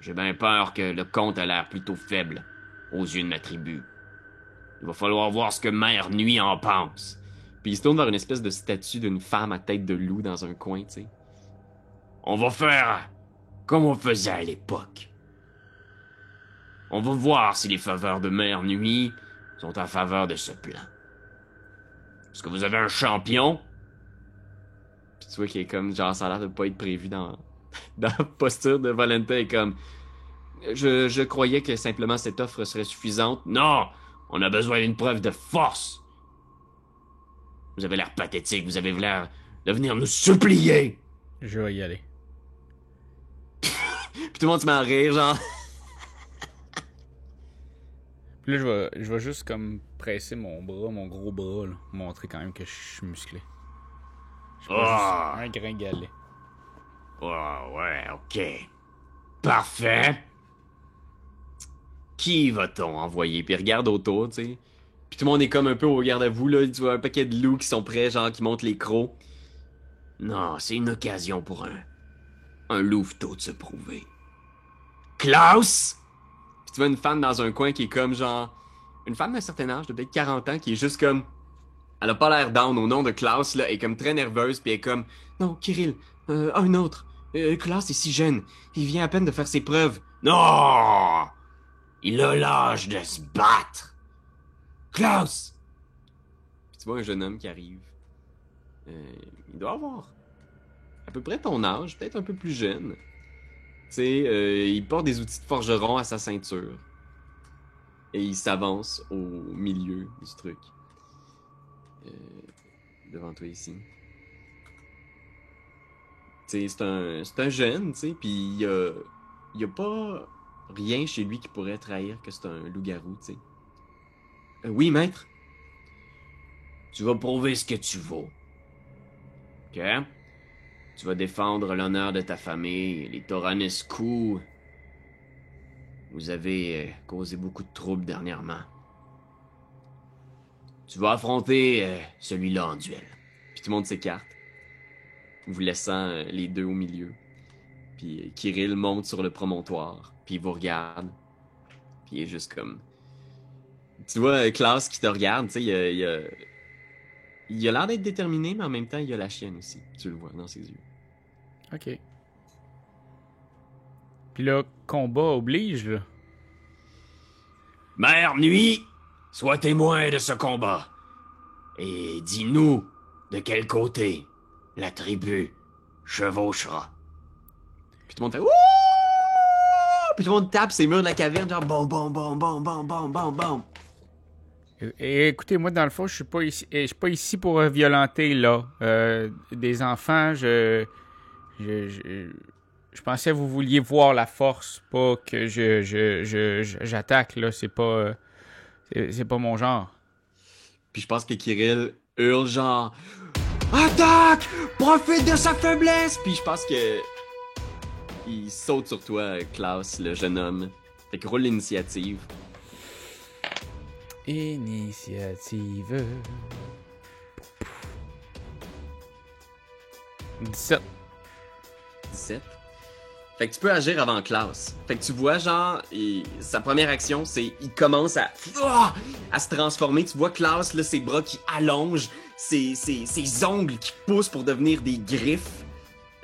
Speaker 3: J'ai bien peur que le comte a l'air plutôt faible aux yeux de ma tribu. Il va falloir voir ce que Mère Nuit en pense.
Speaker 1: Puis il se tourne vers une espèce de statue d'une femme à tête de loup dans un coin, tu sais.
Speaker 3: On va faire comme on faisait à l'époque. On va voir si les faveurs de Mère Nuit sont en faveur de ce plan. Est-ce que vous avez un champion?
Speaker 1: Puis tu vois qu'il est comme, genre, ça a l'air de pas être prévu dans la posture de Volenta est comme... Je croyais que simplement cette offre serait suffisante.
Speaker 3: Non! On a besoin d'une preuve de force! Vous avez l'air pathétique, vous avez l'air de venir nous supplier!
Speaker 2: Je vais y aller.
Speaker 1: Puis tout le monde se met à rire, genre...
Speaker 2: Puis là, je vais juste comme presser mon gros bras, là, montrer quand même que je suis musclé. Je suis pas juste un gringalet.
Speaker 3: Oh, ouais, ok. Parfait.
Speaker 1: Qui va-t-on envoyer? Puis regarde autour, tu sais. Puis tout le monde est comme un peu au garde à vous, là. Tu vois un paquet de loups qui sont prêts, genre, qui montent les crocs.
Speaker 3: Non, c'est une occasion pour un louveteau de se prouver. Klaus!
Speaker 1: Puis tu vois une femme dans un coin qui est comme, genre... Une femme d'un certain âge, de peut-être 40 ans, qui est juste comme... Elle a pas l'air down au nom de Klaus, là. Elle est comme très nerveuse, puis elle est comme... Non, Kirill, un autre. Klaus est si jeune. Il vient à peine de faire ses preuves.
Speaker 3: Non! Il a l'âge de se battre. Klaus!
Speaker 1: Puis tu vois un jeune homme qui arrive. Il doit avoir à peu près ton âge, peut-être un peu plus jeune. Tu sais, il porte des outils de forgeron à sa ceinture. Et il s'avance au milieu du truc. Devant toi ici. Tu sais, c'est un jeune, tu sais, puis il y a pas rien chez lui qui pourrait trahir que c'est un loup-garou, tu sais. Oui, maître?
Speaker 3: Tu vas prouver ce que tu vaux. Ok? Tu vas défendre l'honneur de ta famille, les Toranescu. Vous avez causé beaucoup de troubles dernièrement. Tu vas affronter celui-là en duel.
Speaker 1: Puis tout le monde s'écarte, vous laissant les deux au milieu. Puis Kirill monte sur le promontoire, puis il vous regarde. Puis il est juste comme... Tu vois Klaus qui te regarde, tu sais, il y a Il a l'air d'être déterminé, mais en même temps, il a la chienne aussi. Tu le vois dans ses yeux.
Speaker 2: Ok. Puis là, combat oblige, là.
Speaker 3: Mère Nuit, sois témoin de ce combat. Et dis-nous de quel côté la tribu chevauchera.
Speaker 1: Puis tout le monde fait Wouh! Puis tout le monde tape ses murs de la caverne, genre bon, bon, bon, bon, bon, bon, bon, bon.
Speaker 2: Et écoutez, moi, dans le fond, je suis pas ici pour violenter, là. Des enfants, je pensais que vous vouliez voir la force, pas que j'attaque, là. C'est pas mon genre.
Speaker 1: Puis je pense que Kirill hurle genre Attaque! Profite de sa faiblesse! Puis je pense que il saute sur toi, Klaus, le jeune homme. Fait que roule l'initiative.
Speaker 2: Initiative. 17.
Speaker 1: 17. Fait que tu peux agir avant Klaus. Fait que tu vois, genre, sa première action, c'est il commence à se transformer. Tu vois Klaus, là, ses bras qui allongent, ses ongles qui poussent pour devenir des griffes.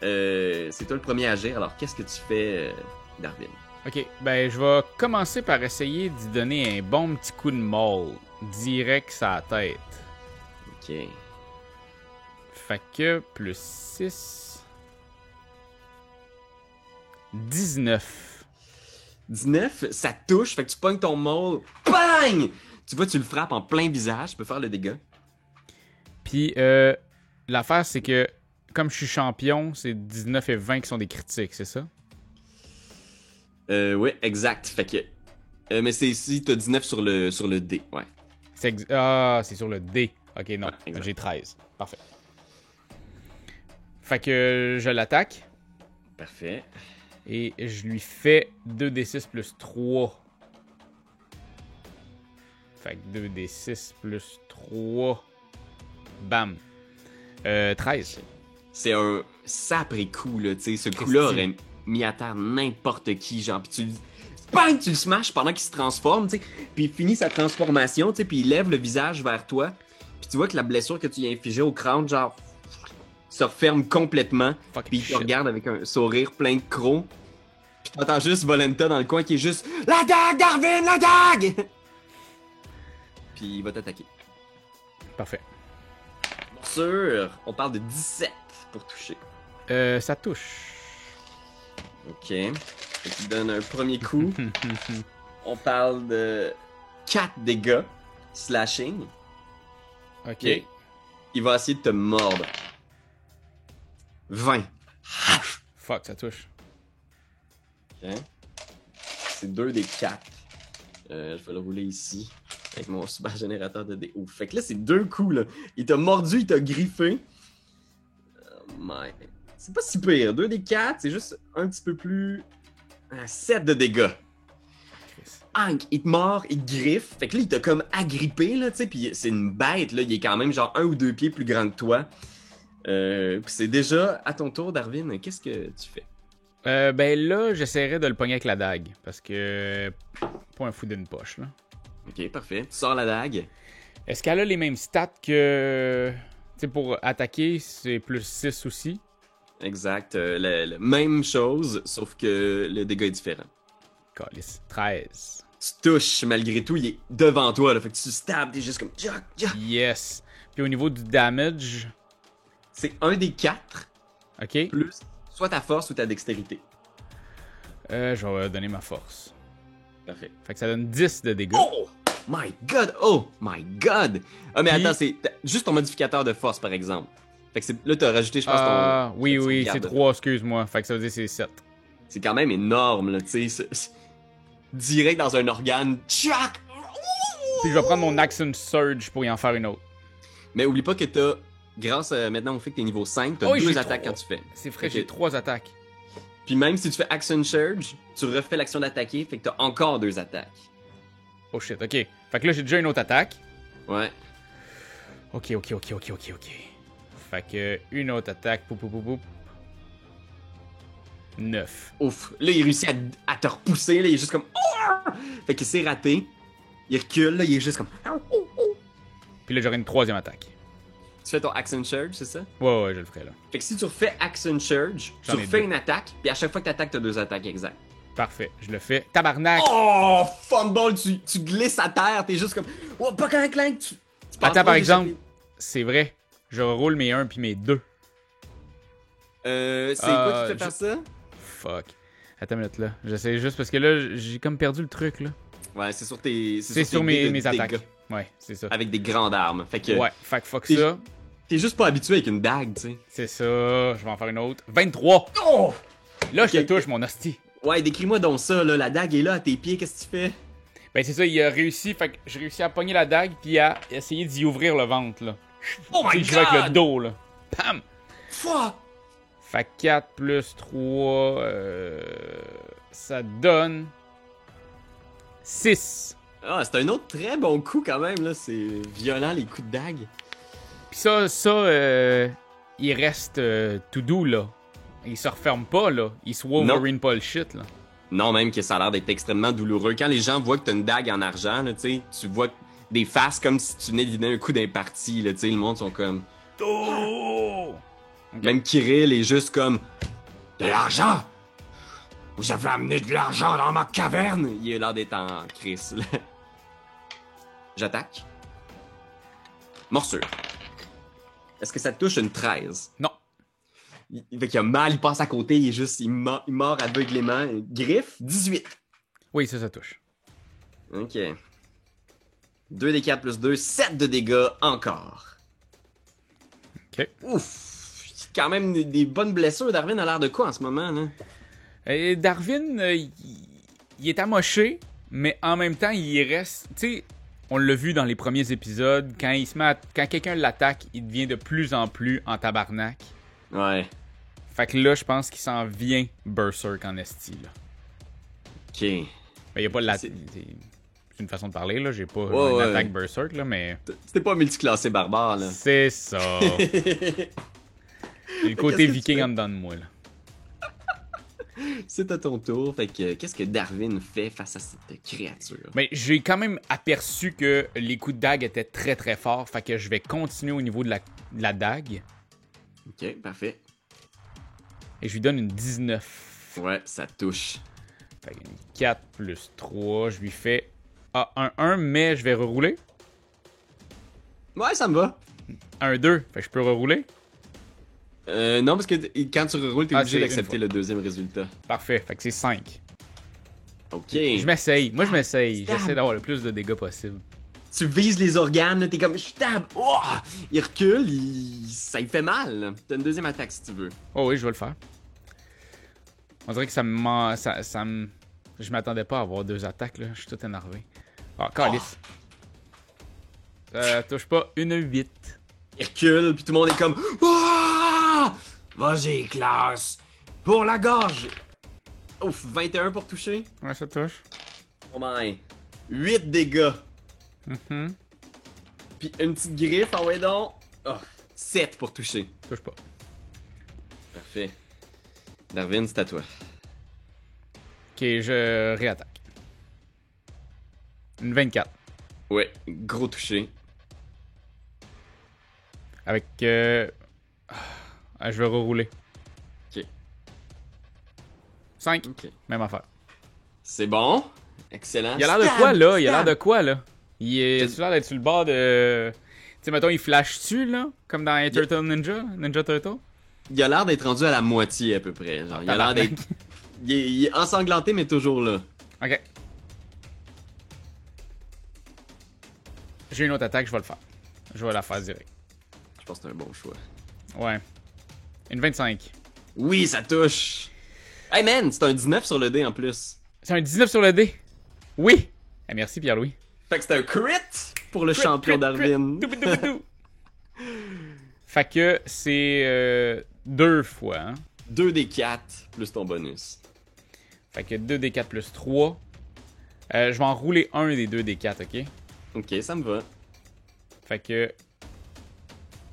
Speaker 1: C'est toi le premier à agir. Alors, qu'est-ce que tu fais, Darwin?
Speaker 2: Ok, ben je vais commencer par essayer d'y donner un bon petit coup de maul. Direct sur la tête.
Speaker 1: Ok.
Speaker 2: Fait que plus 6. 19.
Speaker 1: 19, ça touche, fait que tu pognes ton maul. Bang! Tu vois, tu le frappes en plein visage, tu peux faire le dégât.
Speaker 2: Puis l'affaire, c'est que comme je suis champion, c'est 19 et 20 qui sont des critiques, c'est ça?
Speaker 1: Oui, exact. Fait que. Mais c'est ici, t'as 19 sur le dé, ouais.
Speaker 2: C'est sur le D. Ok, non,
Speaker 1: Ouais, exact.
Speaker 2: j'ai 13. Parfait. Fait que je l'attaque
Speaker 1: Parfait.
Speaker 2: et je lui fais 2d6 plus 3. Fait que 2d6 plus 3. Bam. 13.
Speaker 1: C'est un sapré coup, là, tu sais. Ce coup-là aurait mis à terre n'importe qui, genre. Puis bang, tu le smashes pendant qu'il se transforme, tu sais. Puis il finit sa transformation, tu sais. Puis il lève le visage vers toi. Puis tu vois que la blessure que tu lui as infligée au crâne, genre, se referme complètement.
Speaker 2: Fucking
Speaker 1: Puis il te
Speaker 2: shit.
Speaker 1: regarde avec un sourire plein de crocs. Puis t'entends juste Volenta dans le coin qui est juste La dague, Darwin, la dague! Puis il va t'attaquer.
Speaker 2: Parfait.
Speaker 1: Sûr, on parle de 17 pour toucher.
Speaker 2: Ça touche.
Speaker 1: Ok. Fait qu'il donne un premier coup. On parle de 4 dégâts. Slashing.
Speaker 2: Ok.
Speaker 1: Ok. Il va essayer de te mordre. 20.
Speaker 2: Fuck, ça touche.
Speaker 1: Ok. C'est 2 des 4. Je vais le rouler ici. Avec mon super générateur de dés. Ouf. Fait que là, c'est 2 coups, là. Il t'a mordu, il t'a griffé. Oh my. C'est pas si pire. 2 des 4, c'est juste un petit peu plus. 7 de dégâts. Hank, il te mord, il te griffe. Fait que là, il t'a comme agrippé, là, tu sais. Puis c'est une bête, là. Il est quand même genre 1 ou 2 pieds plus grand que toi. Puis c'est déjà à ton tour, Darwin. Qu'est-ce que tu fais?
Speaker 2: Ben là, j'essaierai de le pogner avec la dague. Parce que. Pas un fou d'une poche, là.
Speaker 1: Ok, parfait. Tu sors la dague.
Speaker 2: Est-ce qu'elle a les mêmes stats que. Tu sais, pour attaquer, c'est plus 6 aussi.
Speaker 1: Exact. Même chose, sauf que le dégât est différent.
Speaker 2: Calice. 13.
Speaker 1: Tu touches, malgré tout, il est devant toi, là. Fait que tu stabs, t'es juste comme.
Speaker 2: Yes. Puis au niveau du damage.
Speaker 1: C'est un des 4,
Speaker 2: Ok.
Speaker 1: plus soit ta force ou ta dextérité.
Speaker 2: Je vais donner ma force.
Speaker 1: Parfait.
Speaker 2: Fait que ça donne 10 de dégâts.
Speaker 1: Oh my god! Oh my god! Ah, mais
Speaker 2: Puis-
Speaker 1: attends, c'est juste ton modificateur de force, par exemple. Fait que là, t'as rajouté, je pense,
Speaker 2: Ah,
Speaker 1: ton.
Speaker 2: oui,
Speaker 1: ton
Speaker 2: oui,
Speaker 1: garde
Speaker 2: c'est
Speaker 1: de
Speaker 2: 3, excuse-moi. Fait que ça veut dire que c'est 7.
Speaker 1: C'est quand même énorme, là, tu sais. Direct dans un organe. Tchac!
Speaker 2: Puis je vais prendre mon Action Surge pour y en faire une autre.
Speaker 1: Mais oublie pas que t'as, grâce maintenant au fait que t'es niveau 5, t'as
Speaker 2: Oh,
Speaker 1: 2
Speaker 2: j'ai
Speaker 1: attaques
Speaker 2: 3.
Speaker 1: quand tu fais.
Speaker 2: C'est vrai,
Speaker 1: Ok.
Speaker 2: j'ai 3 attaques.
Speaker 1: Puis même si tu fais Action Surge, tu refais l'action d'attaquer, fait que t'as encore 2 attaques.
Speaker 2: Oh shit, ok. Fait que là, j'ai déjà une autre attaque.
Speaker 1: Ouais.
Speaker 2: Ok. Fait que une autre attaque. Poup. 9.
Speaker 1: Ouf. Là, il réussit à te repousser, là, il est juste comme. Oh! Fait que c'est raté. Il recule, là, il est juste comme.
Speaker 2: Puis là, j'aurai une troisième attaque.
Speaker 1: Tu fais ton Action Surge, c'est ça?
Speaker 2: Ouais, je le ferai là.
Speaker 1: Fait que si tu refais Action Surge, tu
Speaker 2: J'en ai
Speaker 1: refais
Speaker 2: deux.
Speaker 1: une attaque, puis à chaque fois que t'attaques, t'as 2 attaques exactes.
Speaker 2: Parfait, je le fais. Tabarnak!
Speaker 1: Oh, fumble, tu glisses à terre, t'es juste comme... Oh, pas clank, clank, tu penses
Speaker 2: Attends,
Speaker 1: pas
Speaker 2: par
Speaker 1: d'échapper.
Speaker 2: exemple, c'est vrai. Je roule mes 1 puis mes 2.
Speaker 1: C'est quoi qui fait faire ça?
Speaker 2: Fuck. Attends une minute là. J'essaie juste parce que là, j'ai comme perdu le truc là.
Speaker 1: Ouais, c'est sur tes...
Speaker 2: C'est sur
Speaker 1: tes
Speaker 2: mes
Speaker 1: dés de
Speaker 2: attaques.
Speaker 1: dégâts,
Speaker 2: Ouais, c'est ça.
Speaker 1: avec des grandes armes. Fait que
Speaker 2: Ouais, fait que fuck
Speaker 1: T'es-
Speaker 2: ça.
Speaker 1: t'es juste pas habitué avec une dague, tu sais.
Speaker 2: C'est ça. Je vais en faire une autre. 23!
Speaker 1: Oh!
Speaker 2: Là, je
Speaker 1: Ok.
Speaker 2: te touche, mon hostie.
Speaker 1: Ouais, décris-moi donc ça, là. La dague est là à tes pieds, qu'est-ce que tu fais?
Speaker 2: Ben, c'est ça, il a réussi. Fait que j'ai réussi à pogner la dague puis à essayer d'y ouvrir le ventre là.
Speaker 1: Oh
Speaker 2: Tu
Speaker 1: my
Speaker 2: sais, je joue avec le
Speaker 1: god!
Speaker 2: dos là. Pam!
Speaker 1: Fuck!
Speaker 2: Fait que 4 plus 3, ça donne 6.
Speaker 1: Ah, c'est un autre très bon coup quand même, là. C'est violent, les coups de dague.
Speaker 2: Pis ça, il reste tout doux là. Il se referme pas là. Il se Wolverine pas le shit là.
Speaker 1: Non, même que ça a l'air d'être extrêmement douloureux. Quand les gens voient que t'as une dague en argent, là, tu sais, tu vois des faces comme si tu venais de donner un coup d'imparti, là, tu sais, le monde sont comme...
Speaker 2: Oh!
Speaker 1: Même Kirill est juste comme...
Speaker 3: De l'argent? Vous avez amené de l'argent dans ma caverne?
Speaker 1: Il a l'air d'être en crise, là. J'attaque. Morsure. Est-ce que ça te touche une 13?
Speaker 2: Non.
Speaker 1: Fait qu'il a mal, il passe à côté, il est juste... Il mord aveuglément. Griffe, 18.
Speaker 2: Oui, ça touche.
Speaker 1: Ok. 2 des 4 plus 2, 7 de dégâts encore.
Speaker 2: Ok.
Speaker 1: Ouf! Quand même des bonnes blessures. Darwin a l'air de quoi en ce moment, là?
Speaker 2: Et Darwin, il est amoché, mais en même temps, il reste. Tu sais, on l'a vu dans les premiers épisodes, quand il se met quand quelqu'un l'attaque, il devient de plus en plus en tabarnak.
Speaker 1: Ouais.
Speaker 2: Fait que là, je pense qu'il s'en vient Berserk en esti, là.
Speaker 1: Ok.
Speaker 2: Ben, il y a pas la.
Speaker 1: C'est-
Speaker 2: C'est une façon de parler, là. J'ai pas
Speaker 1: Ouais,
Speaker 2: une
Speaker 1: ouais.
Speaker 2: attaque Berserk, là, mais.
Speaker 1: C'était pas multiclassé barbare, là.
Speaker 2: C'est ça. J'ai le côté
Speaker 1: Qu'est-ce que tu
Speaker 2: viking
Speaker 1: fais?
Speaker 2: en dedans de moi, là.
Speaker 1: C'est à ton tour. Fait que, qu'est-ce que Darwin fait face à cette créature?
Speaker 2: Mais j'ai quand même aperçu que les coups de dague étaient très très forts. Fait que je vais continuer au niveau de la dague.
Speaker 1: Ok, parfait.
Speaker 2: Et je lui donne une 19.
Speaker 1: Ouais, ça touche.
Speaker 2: Fait que une 4 plus 3. Je lui fais un 1, mais je vais rerouler.
Speaker 1: Ouais, ça me va.
Speaker 2: Un 2. Fait que je peux rerouler.
Speaker 1: Non, parce que quand tu reroules, t'es
Speaker 2: Ah,
Speaker 1: obligé
Speaker 2: c'est une
Speaker 1: d'accepter
Speaker 2: fois.
Speaker 1: le deuxième résultat.
Speaker 2: Parfait. Fait que c'est 5.
Speaker 1: Ok.
Speaker 2: Je m'essaye. Moi, je m'essaye.
Speaker 1: Stab.
Speaker 2: J'essaie d'avoir le plus de dégâts possible.
Speaker 1: Tu vises les organes, là, t'es comme, je tape. Oh! Il recule, ça lui fait mal. Là. T'as une deuxième attaque si tu veux.
Speaker 2: Oh oui, je vais le faire. On dirait que ça me... Je m'attendais pas à avoir 2 attaques, là. Je suis tout énervé. Ah, calice. Ça touche pas. Une 8.
Speaker 1: Il recule, puis tout le monde est comme, oh!
Speaker 3: Vas-y, classe. Pour la gorge.
Speaker 1: Ouf, 21 pour toucher.
Speaker 2: Ouais, ça touche.
Speaker 1: Oh my. 8 dégâts.
Speaker 2: Mhm.
Speaker 1: Puis une petite griffe, ah ouais donc. Oh, 7 pour toucher.
Speaker 2: Touche pas.
Speaker 1: Parfait. Darwin, c'est à toi.
Speaker 2: Ok, je réattaque. Une 24.
Speaker 1: Ouais, gros touché.
Speaker 2: Avec... je vais rerouler.
Speaker 1: Ok.
Speaker 2: 5.
Speaker 1: Ok.
Speaker 2: Même affaire.
Speaker 1: C'est bon. Excellent.
Speaker 2: Il a l'air de
Speaker 1: Stab,
Speaker 2: quoi, là? Il a l'air
Speaker 1: stab.
Speaker 2: de quoi, là? Il a l'air d'être sur le bord de... Tu sais, mettons, il flash-tu, là? Comme dans Turtle Ninja Turtle?
Speaker 1: Il a l'air d'être rendu à la moitié à peu près. Genre, il a l'air d'être. Il est ensanglanté, mais toujours là.
Speaker 2: Ok. J'ai une autre attaque, je vais le faire. Je vais la faire direct.
Speaker 1: Je pense que c'est un bon choix.
Speaker 2: Ouais. Une 25.
Speaker 1: Oui, ça touche. Hey man, c'est un 19 sur le dé en plus.
Speaker 2: C'est un 19 sur le dé. Oui. Eh, merci, Pierre-Louis.
Speaker 1: Fait que c'est un crit pour le champion Darwin.
Speaker 2: Doubidou. Fait que c'est 2 fois, hein.
Speaker 1: 2 des 4 plus ton bonus.
Speaker 2: Fait que 2 des 4 plus 3. Je vais en rouler un des 2 des 4, ok?
Speaker 1: Ok, ça me va.
Speaker 2: Fait que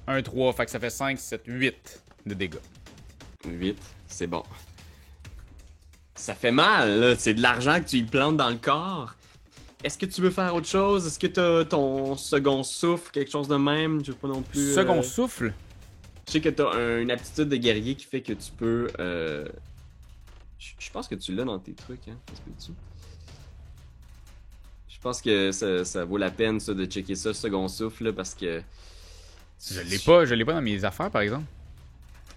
Speaker 2: 1, 3, fait que ça fait 5, 7, 8 de dégâts.
Speaker 1: 8, c'est bon. Ça fait mal, là. C'est de l'argent que tu lui plantes dans le corps. est-ce que tu veux faire autre chose? Est-ce que t'as ton second souffle, quelque chose de même? Je veux pas non plus...
Speaker 2: Second souffle?
Speaker 1: Je sais que t'as une aptitude de guerrier qui fait que tu peux... Je pense que tu l'as dans tes trucs, hein? Ça se peut-tu? Je pense que ça vaut la peine, ça, de checker ça, second souffle, là, parce que...
Speaker 2: Je l'ai pas dans mes affaires, par exemple.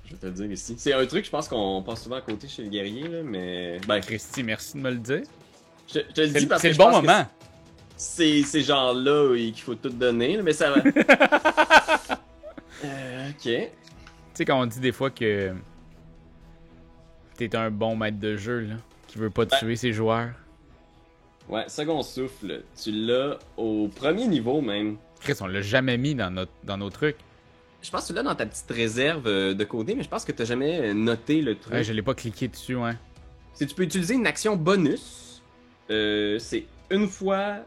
Speaker 1: Je vais te le dire ici. C'est un truc, je pense qu'on passe souvent à côté chez le guerrier, là, mais... Ben,
Speaker 2: Christy, merci de me le dire.
Speaker 1: je te le dis parce
Speaker 2: C'est
Speaker 1: que
Speaker 2: le
Speaker 1: je
Speaker 2: bon
Speaker 1: pense que
Speaker 2: moment.
Speaker 1: c'est ces genres-là qu'il faut tout donner, là, mais ça va... ok.
Speaker 2: Tu sais, quand on dit des fois que t'es un bon maître de jeu, là, qui veut pas tuer ses joueurs.
Speaker 1: Ouais, second souffle, tu l'as au premier niveau même.
Speaker 2: Chris, on l'a jamais mis dans nos trucs.
Speaker 1: Je pense que tu l'as dans ta petite réserve de côté, mais je pense que t'as jamais noté le truc.
Speaker 2: Ouais, je l'ai pas cliqué dessus, ouais.
Speaker 1: Si tu peux utiliser une action bonus, c'est une fois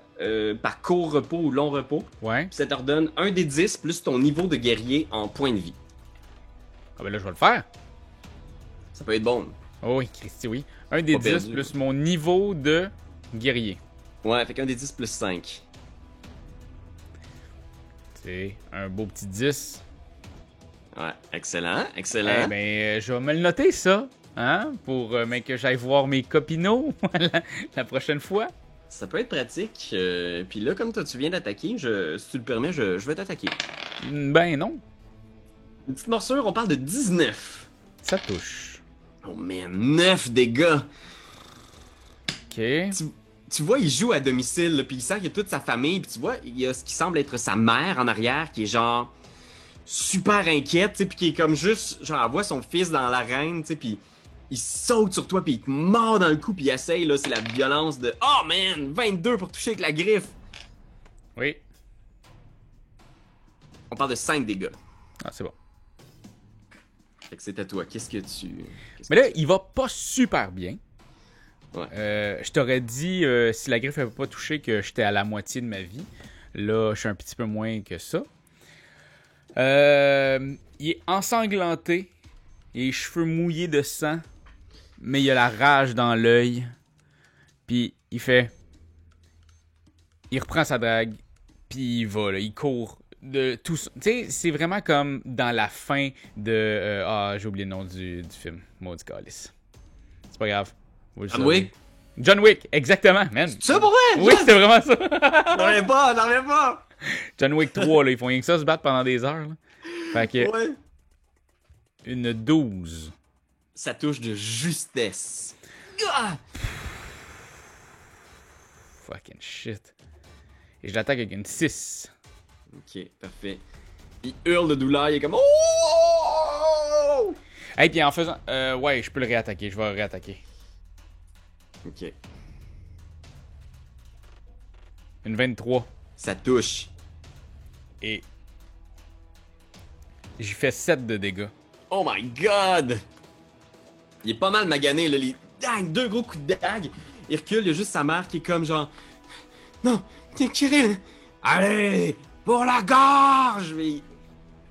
Speaker 1: par court repos ou long repos,
Speaker 2: Ouais.
Speaker 1: puis ça te redonne un des 10 plus ton niveau de guerrier en points de vie.
Speaker 2: Ah ben là, je vais le faire.
Speaker 1: Ça peut être bon.
Speaker 2: Oh oui, Christy, oui. Un des
Speaker 1: Pas
Speaker 2: 10
Speaker 1: perdu.
Speaker 2: plus mon niveau de guerrier.
Speaker 1: Ouais, fait qu'un des 10 plus 5.
Speaker 2: C'est un beau petit 10.
Speaker 1: Ouais, excellent, excellent.
Speaker 2: Eh ben, je vais me le noter, ça. Hein? Pour que j'aille voir mes copinots la prochaine fois.
Speaker 1: Ça peut être pratique. Puis là, comme toi, tu viens d'attaquer, si tu le permets, je vais t'attaquer.
Speaker 2: Ben non.
Speaker 1: Une petite morsure, on parle de 19.
Speaker 2: Ça touche.
Speaker 1: Oh man, 9 dégâts.
Speaker 2: Ok.
Speaker 1: Tu vois, il joue à domicile, là, puis il sent qu'il y a toute sa famille, puis tu vois, il y a ce qui semble être sa mère en arrière, qui est genre super inquiète, tu sais, puis qui est comme juste, genre, elle voit son fils dans l'arène, tu sais, puis il saute sur toi, puis il te mord dans le cou, puis il essaye, là, c'est la violence de « Oh man, 22 pour toucher avec la griffe!
Speaker 2: Oui. »
Speaker 1: On parle de 5 dégâts.
Speaker 2: Ah, c'est bon.
Speaker 1: Fait que c'est à toi, qu'est-ce que tu...
Speaker 2: Mais là, il va pas super bien.
Speaker 1: Ouais.
Speaker 2: Je t'aurais dit, si la griffe n'avait pas touché, que j'étais à la moitié de ma vie. Là, je suis un petit peu moins que ça. Il est ensanglanté. Il a les cheveux mouillés de sang. Mais il a la rage dans l'œil. Puis il fait... Il reprend sa drague. Puis il va, là, il court. De tout ça. Tu sais, c'est vraiment comme dans la fin de... j'ai oublié le nom du film. Maudit calice. C'est pas grave.
Speaker 1: John Wick?
Speaker 2: John Wick, exactement, man.
Speaker 1: C'est ça pour vrai?
Speaker 2: Oui, c'était vraiment ça.
Speaker 1: N'en reviens pas!
Speaker 2: John Wick 3, là, ils font rien que ça se battre pendant des heures. Là. Fait que,
Speaker 1: Ouais.
Speaker 2: une 12.
Speaker 1: Ça touche de justesse. Ah!
Speaker 2: Fucking shit. Et je l'attaque avec une 6.
Speaker 1: Ok, parfait. Il hurle de douleur, il est comme oh!
Speaker 2: Hey, puis en faisant... ouais, je peux le réattaquer, je vais le réattaquer.
Speaker 1: Ok,
Speaker 2: Une 23.
Speaker 1: ça touche.
Speaker 2: Et... J'ai fait 7 de dégâts.
Speaker 1: Oh my god! Il est pas mal magané, là. Les... Dang, 2 gros coups de dague. Il recule, il y a juste sa mère qui est comme genre... Non, Kirill! Allez! Pour la gorge! Mais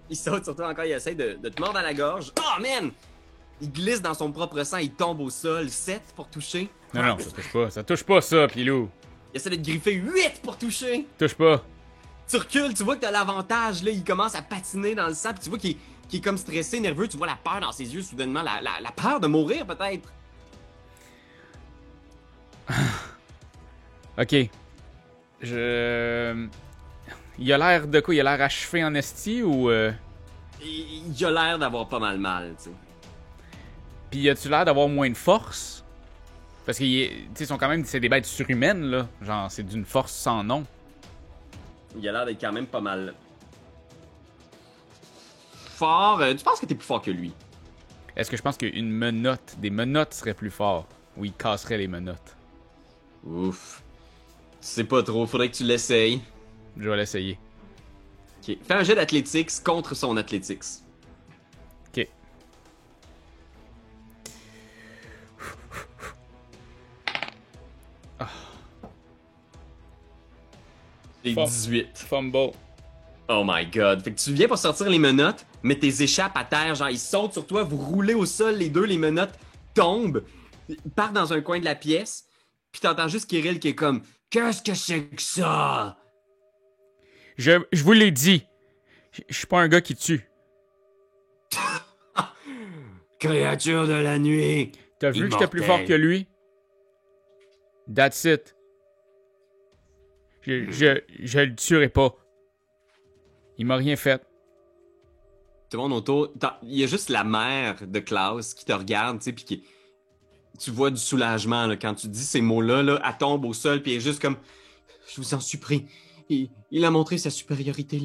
Speaker 1: il saute sur toi encore, il essaie de te mordre à la gorge. Oh man! Il glisse dans son propre sang, il tombe au sol. 7 pour toucher.
Speaker 2: Non, non, ça touche pas. Ça touche pas, ça, Pilou.
Speaker 1: Il essaie de te griffer 8 pour toucher.
Speaker 2: Touche pas.
Speaker 1: Tu recules, tu vois que t'as l'avantage, là, il commence à patiner dans le sang, puis tu vois qu'il est comme stressé, nerveux, tu vois la peur dans ses yeux, soudainement, la peur de mourir, peut-être.
Speaker 2: Ok. Il a l'air de quoi? Il a l'air achevé en esti ou...
Speaker 1: Il a l'air d'avoir pas mal, tu sais.
Speaker 2: Puis as-tu l'air d'avoir moins de force? Parce qu'ils sont quand même... C'est des bêtes surhumaines, là. Genre, c'est d'une force sans nom.
Speaker 1: Il a l'air d'être quand même pas mal fort. Tu penses que t'es plus fort que lui?
Speaker 2: Est-ce que je pense qu'une menotte, des menottes seraient plus forts? Ou il casserait les menottes?
Speaker 1: Ouf. Tu sais pas trop, faudrait que tu l'essayes.
Speaker 2: Je vais l'essayer.
Speaker 1: Ok. Fais un jet d'athlétics contre son athlétics.
Speaker 2: Ok.
Speaker 1: C'est
Speaker 2: Fum.
Speaker 1: 18.
Speaker 2: Fumble.
Speaker 1: Oh my god. Fait que tu viens pour sortir les menottes, mais tes échappes à terre, genre ils sautent sur toi, vous roulez au sol, les deux, les menottes tombent, partent dans un coin de la pièce, puis t'entends juste Kirill qui est comme
Speaker 3: Qu'est-ce que c'est que ça?
Speaker 2: Je vous l'ai dit. Je suis pas un gars qui tue.
Speaker 3: Créature de la nuit.
Speaker 2: T'as vu que j'étais plus
Speaker 3: Immortel.
Speaker 2: fort que lui? That's it. Je le tuerai pas. Il m'a rien fait.
Speaker 1: Tout le monde autour. Il y a juste la mère de Klaus qui te regarde, tu sais, puis qui. Tu vois du soulagement là, quand tu dis ces mots-là, là, elle tombe au sol, puis elle est juste comme. Je vous en supplie. Il a montré sa supériorité.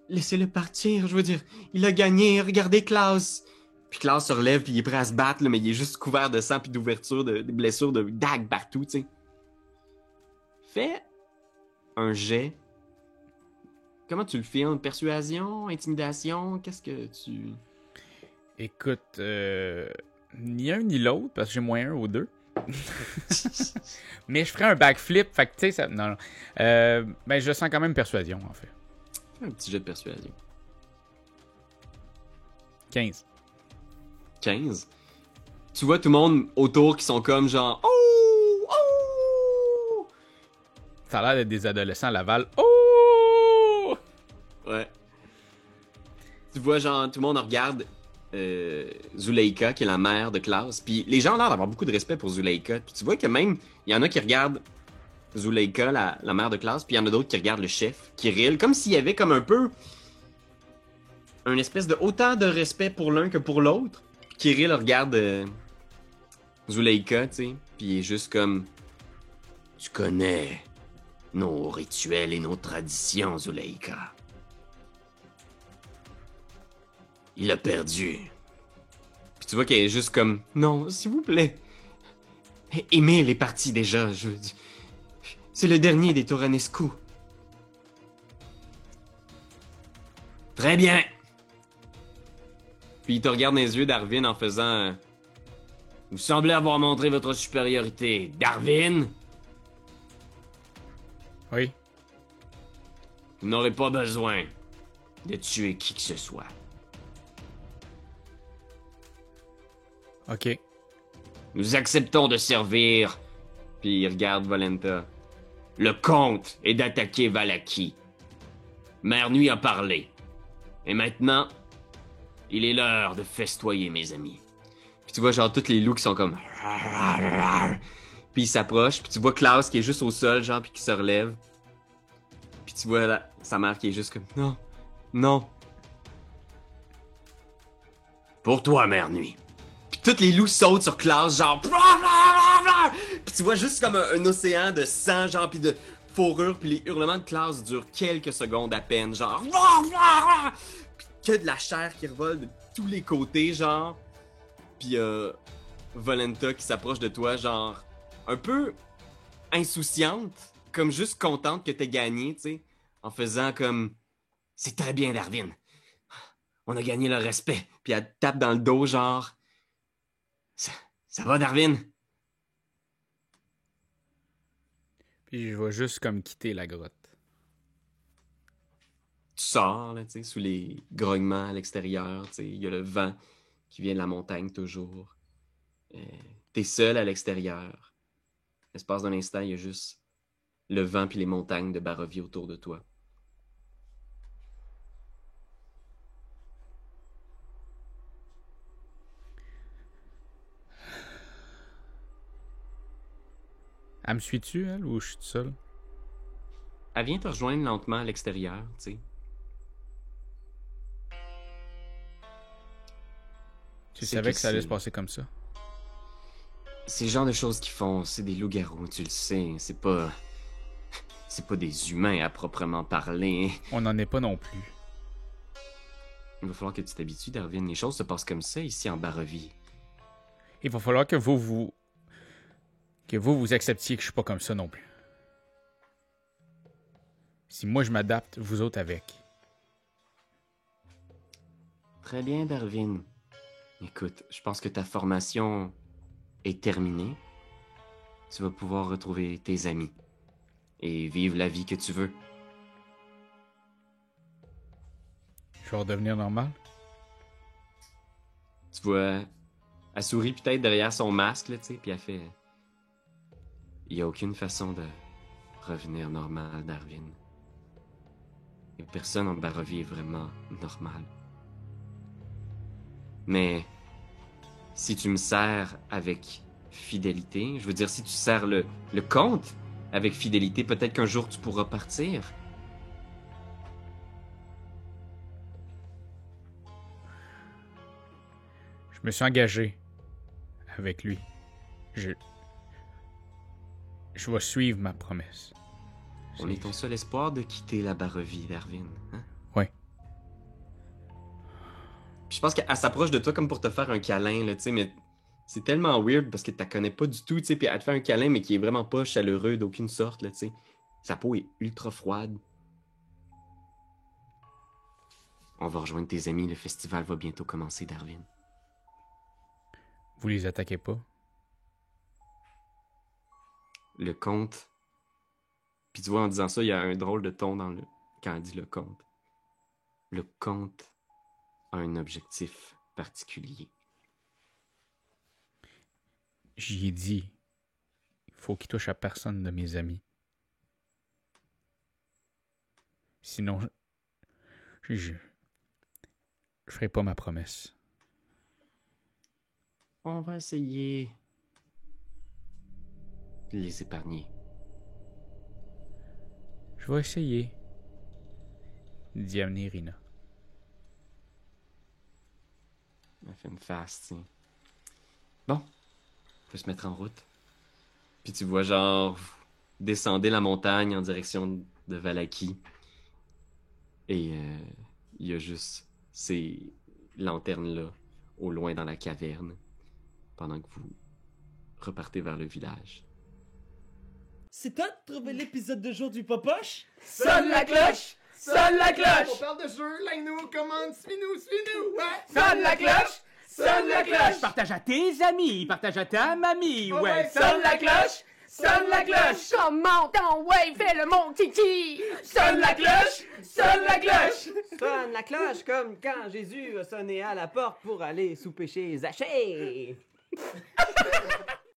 Speaker 1: Laissez-le partir, je veux dire. Il a gagné. Regardez Klaus. Puis Klaus se relève, puis il est prêt à se battre, là, mais il est juste couvert de sang, puis d'ouverture, de blessures, de dagues partout, tu sais. Fais un jet. Comment tu le filmes? Persuasion? Intimidation? Qu'est-ce que tu...
Speaker 2: Écoute, ni un ni l'autre, parce que j'ai moins 1 ou 2. Mais je ferais un backflip, fait que tu sais, ça... Non. Ben, je sens quand même persuasion, en fait.
Speaker 1: Fais un petit jet de persuasion.
Speaker 2: 15.
Speaker 1: 15. Tu vois tout le monde autour qui sont comme genre... Oh! Oh!
Speaker 2: Ça a l'air d'être des adolescents à Laval. Oh!
Speaker 1: Ouais. Tu vois genre tout le monde regarde Zuleika, qui est la mère de Klaus. Puis les gens ont l'air d'avoir beaucoup de respect pour Zuleika. Puis tu vois que même, il y en a qui regardent Zuleika, la mère de Klaus, puis il y en a d'autres qui regardent le chef, Kirill, comme s'il y avait comme un peu un espèce de autant de respect pour l'un que pour l'autre. Puis Kirill regarde Zuleika, tu sais, puis il est juste comme...
Speaker 3: Tu connais nos rituels et nos traditions, Zuleika. Il a perdu.
Speaker 1: Puis tu vois qu'elle est juste comme... Non, s'il vous plaît. Emile est parti déjà, c'est le dernier des Toranescu.
Speaker 3: Très bien.
Speaker 1: Puis il te regarde dans les yeux, Darwin, en faisant...
Speaker 3: Vous semblez avoir montré votre supériorité. Darwin,
Speaker 2: Oui.
Speaker 3: vous n'aurez pas besoin de tuer qui que ce soit.
Speaker 2: OK.
Speaker 3: Nous acceptons de servir
Speaker 1: Puis il regarde Volenta.
Speaker 3: le comte et d'attaquer Valaki. Mère Nuit a parlé. Et maintenant, il est l'heure de festoyer, mes amis.
Speaker 1: Puis tu vois genre tous les loups qui sont comme... Puis il s'approche, puis tu vois Klaus qui est juste au sol, genre, puis qui se relève. Puis tu vois sa mère qui est juste comme... Non, non.
Speaker 3: Pour toi, Mère Nuit.
Speaker 1: Puis tous les loups sautent sur Klaus, genre... Puis tu vois juste comme un océan de sang, genre, puis de fourrure, puis les hurlements de Klaus durent quelques secondes à peine, genre... Puis que de la chair qui revole de tous les côtés, genre... Puis Volenta qui s'approche de toi, genre... Un peu insouciante, comme juste contente que t'aies gagné, tu sais, en faisant comme...
Speaker 3: C'est très bien, Darwin. On a gagné le respect.
Speaker 1: Puis elle te tape dans le dos, genre...
Speaker 3: Ça va, Darwin?
Speaker 2: Puis je vais juste comme quitter la grotte.
Speaker 1: Tu sors, là, tu sais, sous les grognements à l'extérieur, tu sais, il y a le vent qui vient de la montagne toujours. T'es seul à l'extérieur. L'espace d'un instant, il y a juste le vent puis les montagnes de Barovie autour de toi.
Speaker 2: Elle me suit-tu, elle, ou je suis tout seul?
Speaker 1: Elle vient te rejoindre lentement à l'extérieur, tu sais.
Speaker 2: Tu
Speaker 1: C'est
Speaker 2: savais
Speaker 1: que
Speaker 2: que ça allait
Speaker 1: c'est-
Speaker 2: se passer comme ça?
Speaker 1: C'est le genre de choses qu'ils font, c'est des loups-garous, tu le sais, c'est pas... C'est pas des humains à proprement parler.
Speaker 2: On n'en est pas non plus.
Speaker 1: Il va falloir que tu t'habitues, Darwin. Les choses se passent comme ça ici en Barovie.
Speaker 2: Il va falloir que vous acceptiez que je suis pas comme ça non plus. Si moi je m'adapte, vous autres avec.
Speaker 1: Très bien, Darwin. Écoute, je pense que ta formation est terminée. Tu vas pouvoir retrouver tes amis et vivre la vie que tu veux.
Speaker 2: Je vais redevenir normal.
Speaker 1: Tu vois, elle sourit peut-être derrière son masque, là, tu sais, puis elle fait... Il n'y a aucune façon revenir normal, Darwin. Et personne en Barovie est vraiment normal. Mais si tu me sers avec fidélité, je veux dire, si tu sers le comte avec fidélité, peut-être qu'un jour tu pourras partir.
Speaker 2: Je me suis engagé avec lui. Je vais suivre ma promesse.
Speaker 1: On est ton seul espoir de quitter la Barovie, Darwin. Hein?
Speaker 2: Ouais.
Speaker 1: Puis je pense qu'elle s'approche de toi comme pour te faire un câlin, là, tu sais, mais c'est tellement weird parce que tu la connais pas du tout, tu sais, puis elle te fait un câlin, mais qui est vraiment pas chaleureux d'aucune sorte, là, tu sais. Sa peau est ultra froide. On va rejoindre tes amis, le festival va bientôt commencer, Darwin.
Speaker 2: Vous les attaquez pas?
Speaker 1: Le comte. Puis tu vois, en disant ça, il y a un drôle de ton quand elle dit le comte. Le comte a un objectif particulier.
Speaker 2: J'y ai dit. Il faut qu'il touche à personne de mes amis. Sinon, je ferai pas ma promesse.
Speaker 1: On va essayer de les épargner.
Speaker 2: Je vais essayer d'y amener Rina.
Speaker 1: Elle fait une face, tu sais. Bon, on peut se mettre en route. Puis tu vois, genre, vous descendez la montagne en direction de Valaki. Et il y a juste ces lanternes-là, au loin dans la caverne, pendant que vous repartez vers le village.
Speaker 4: C'est toi de trouver l'épisode de jour du Popoche?
Speaker 5: Sonne la cloche! Sonne la
Speaker 6: On
Speaker 5: cloche!
Speaker 6: parle de jeu, like-nous, commande, suis-nous, ouais!
Speaker 5: Sonne la cloche! Sonne la cloche!
Speaker 7: Partage à tes amis, partage à ta mamie,
Speaker 6: Oh
Speaker 7: ouais.
Speaker 6: ouais,
Speaker 5: Sonne la cloche! Sonne la cloche!
Speaker 8: Comment ton ouais, fais le mon titi!
Speaker 5: Sonne la cloche! Sonne la cloche!
Speaker 4: Sonne la cloche comme quand Jésus a sonné à la porte pour aller souper chez Zachée.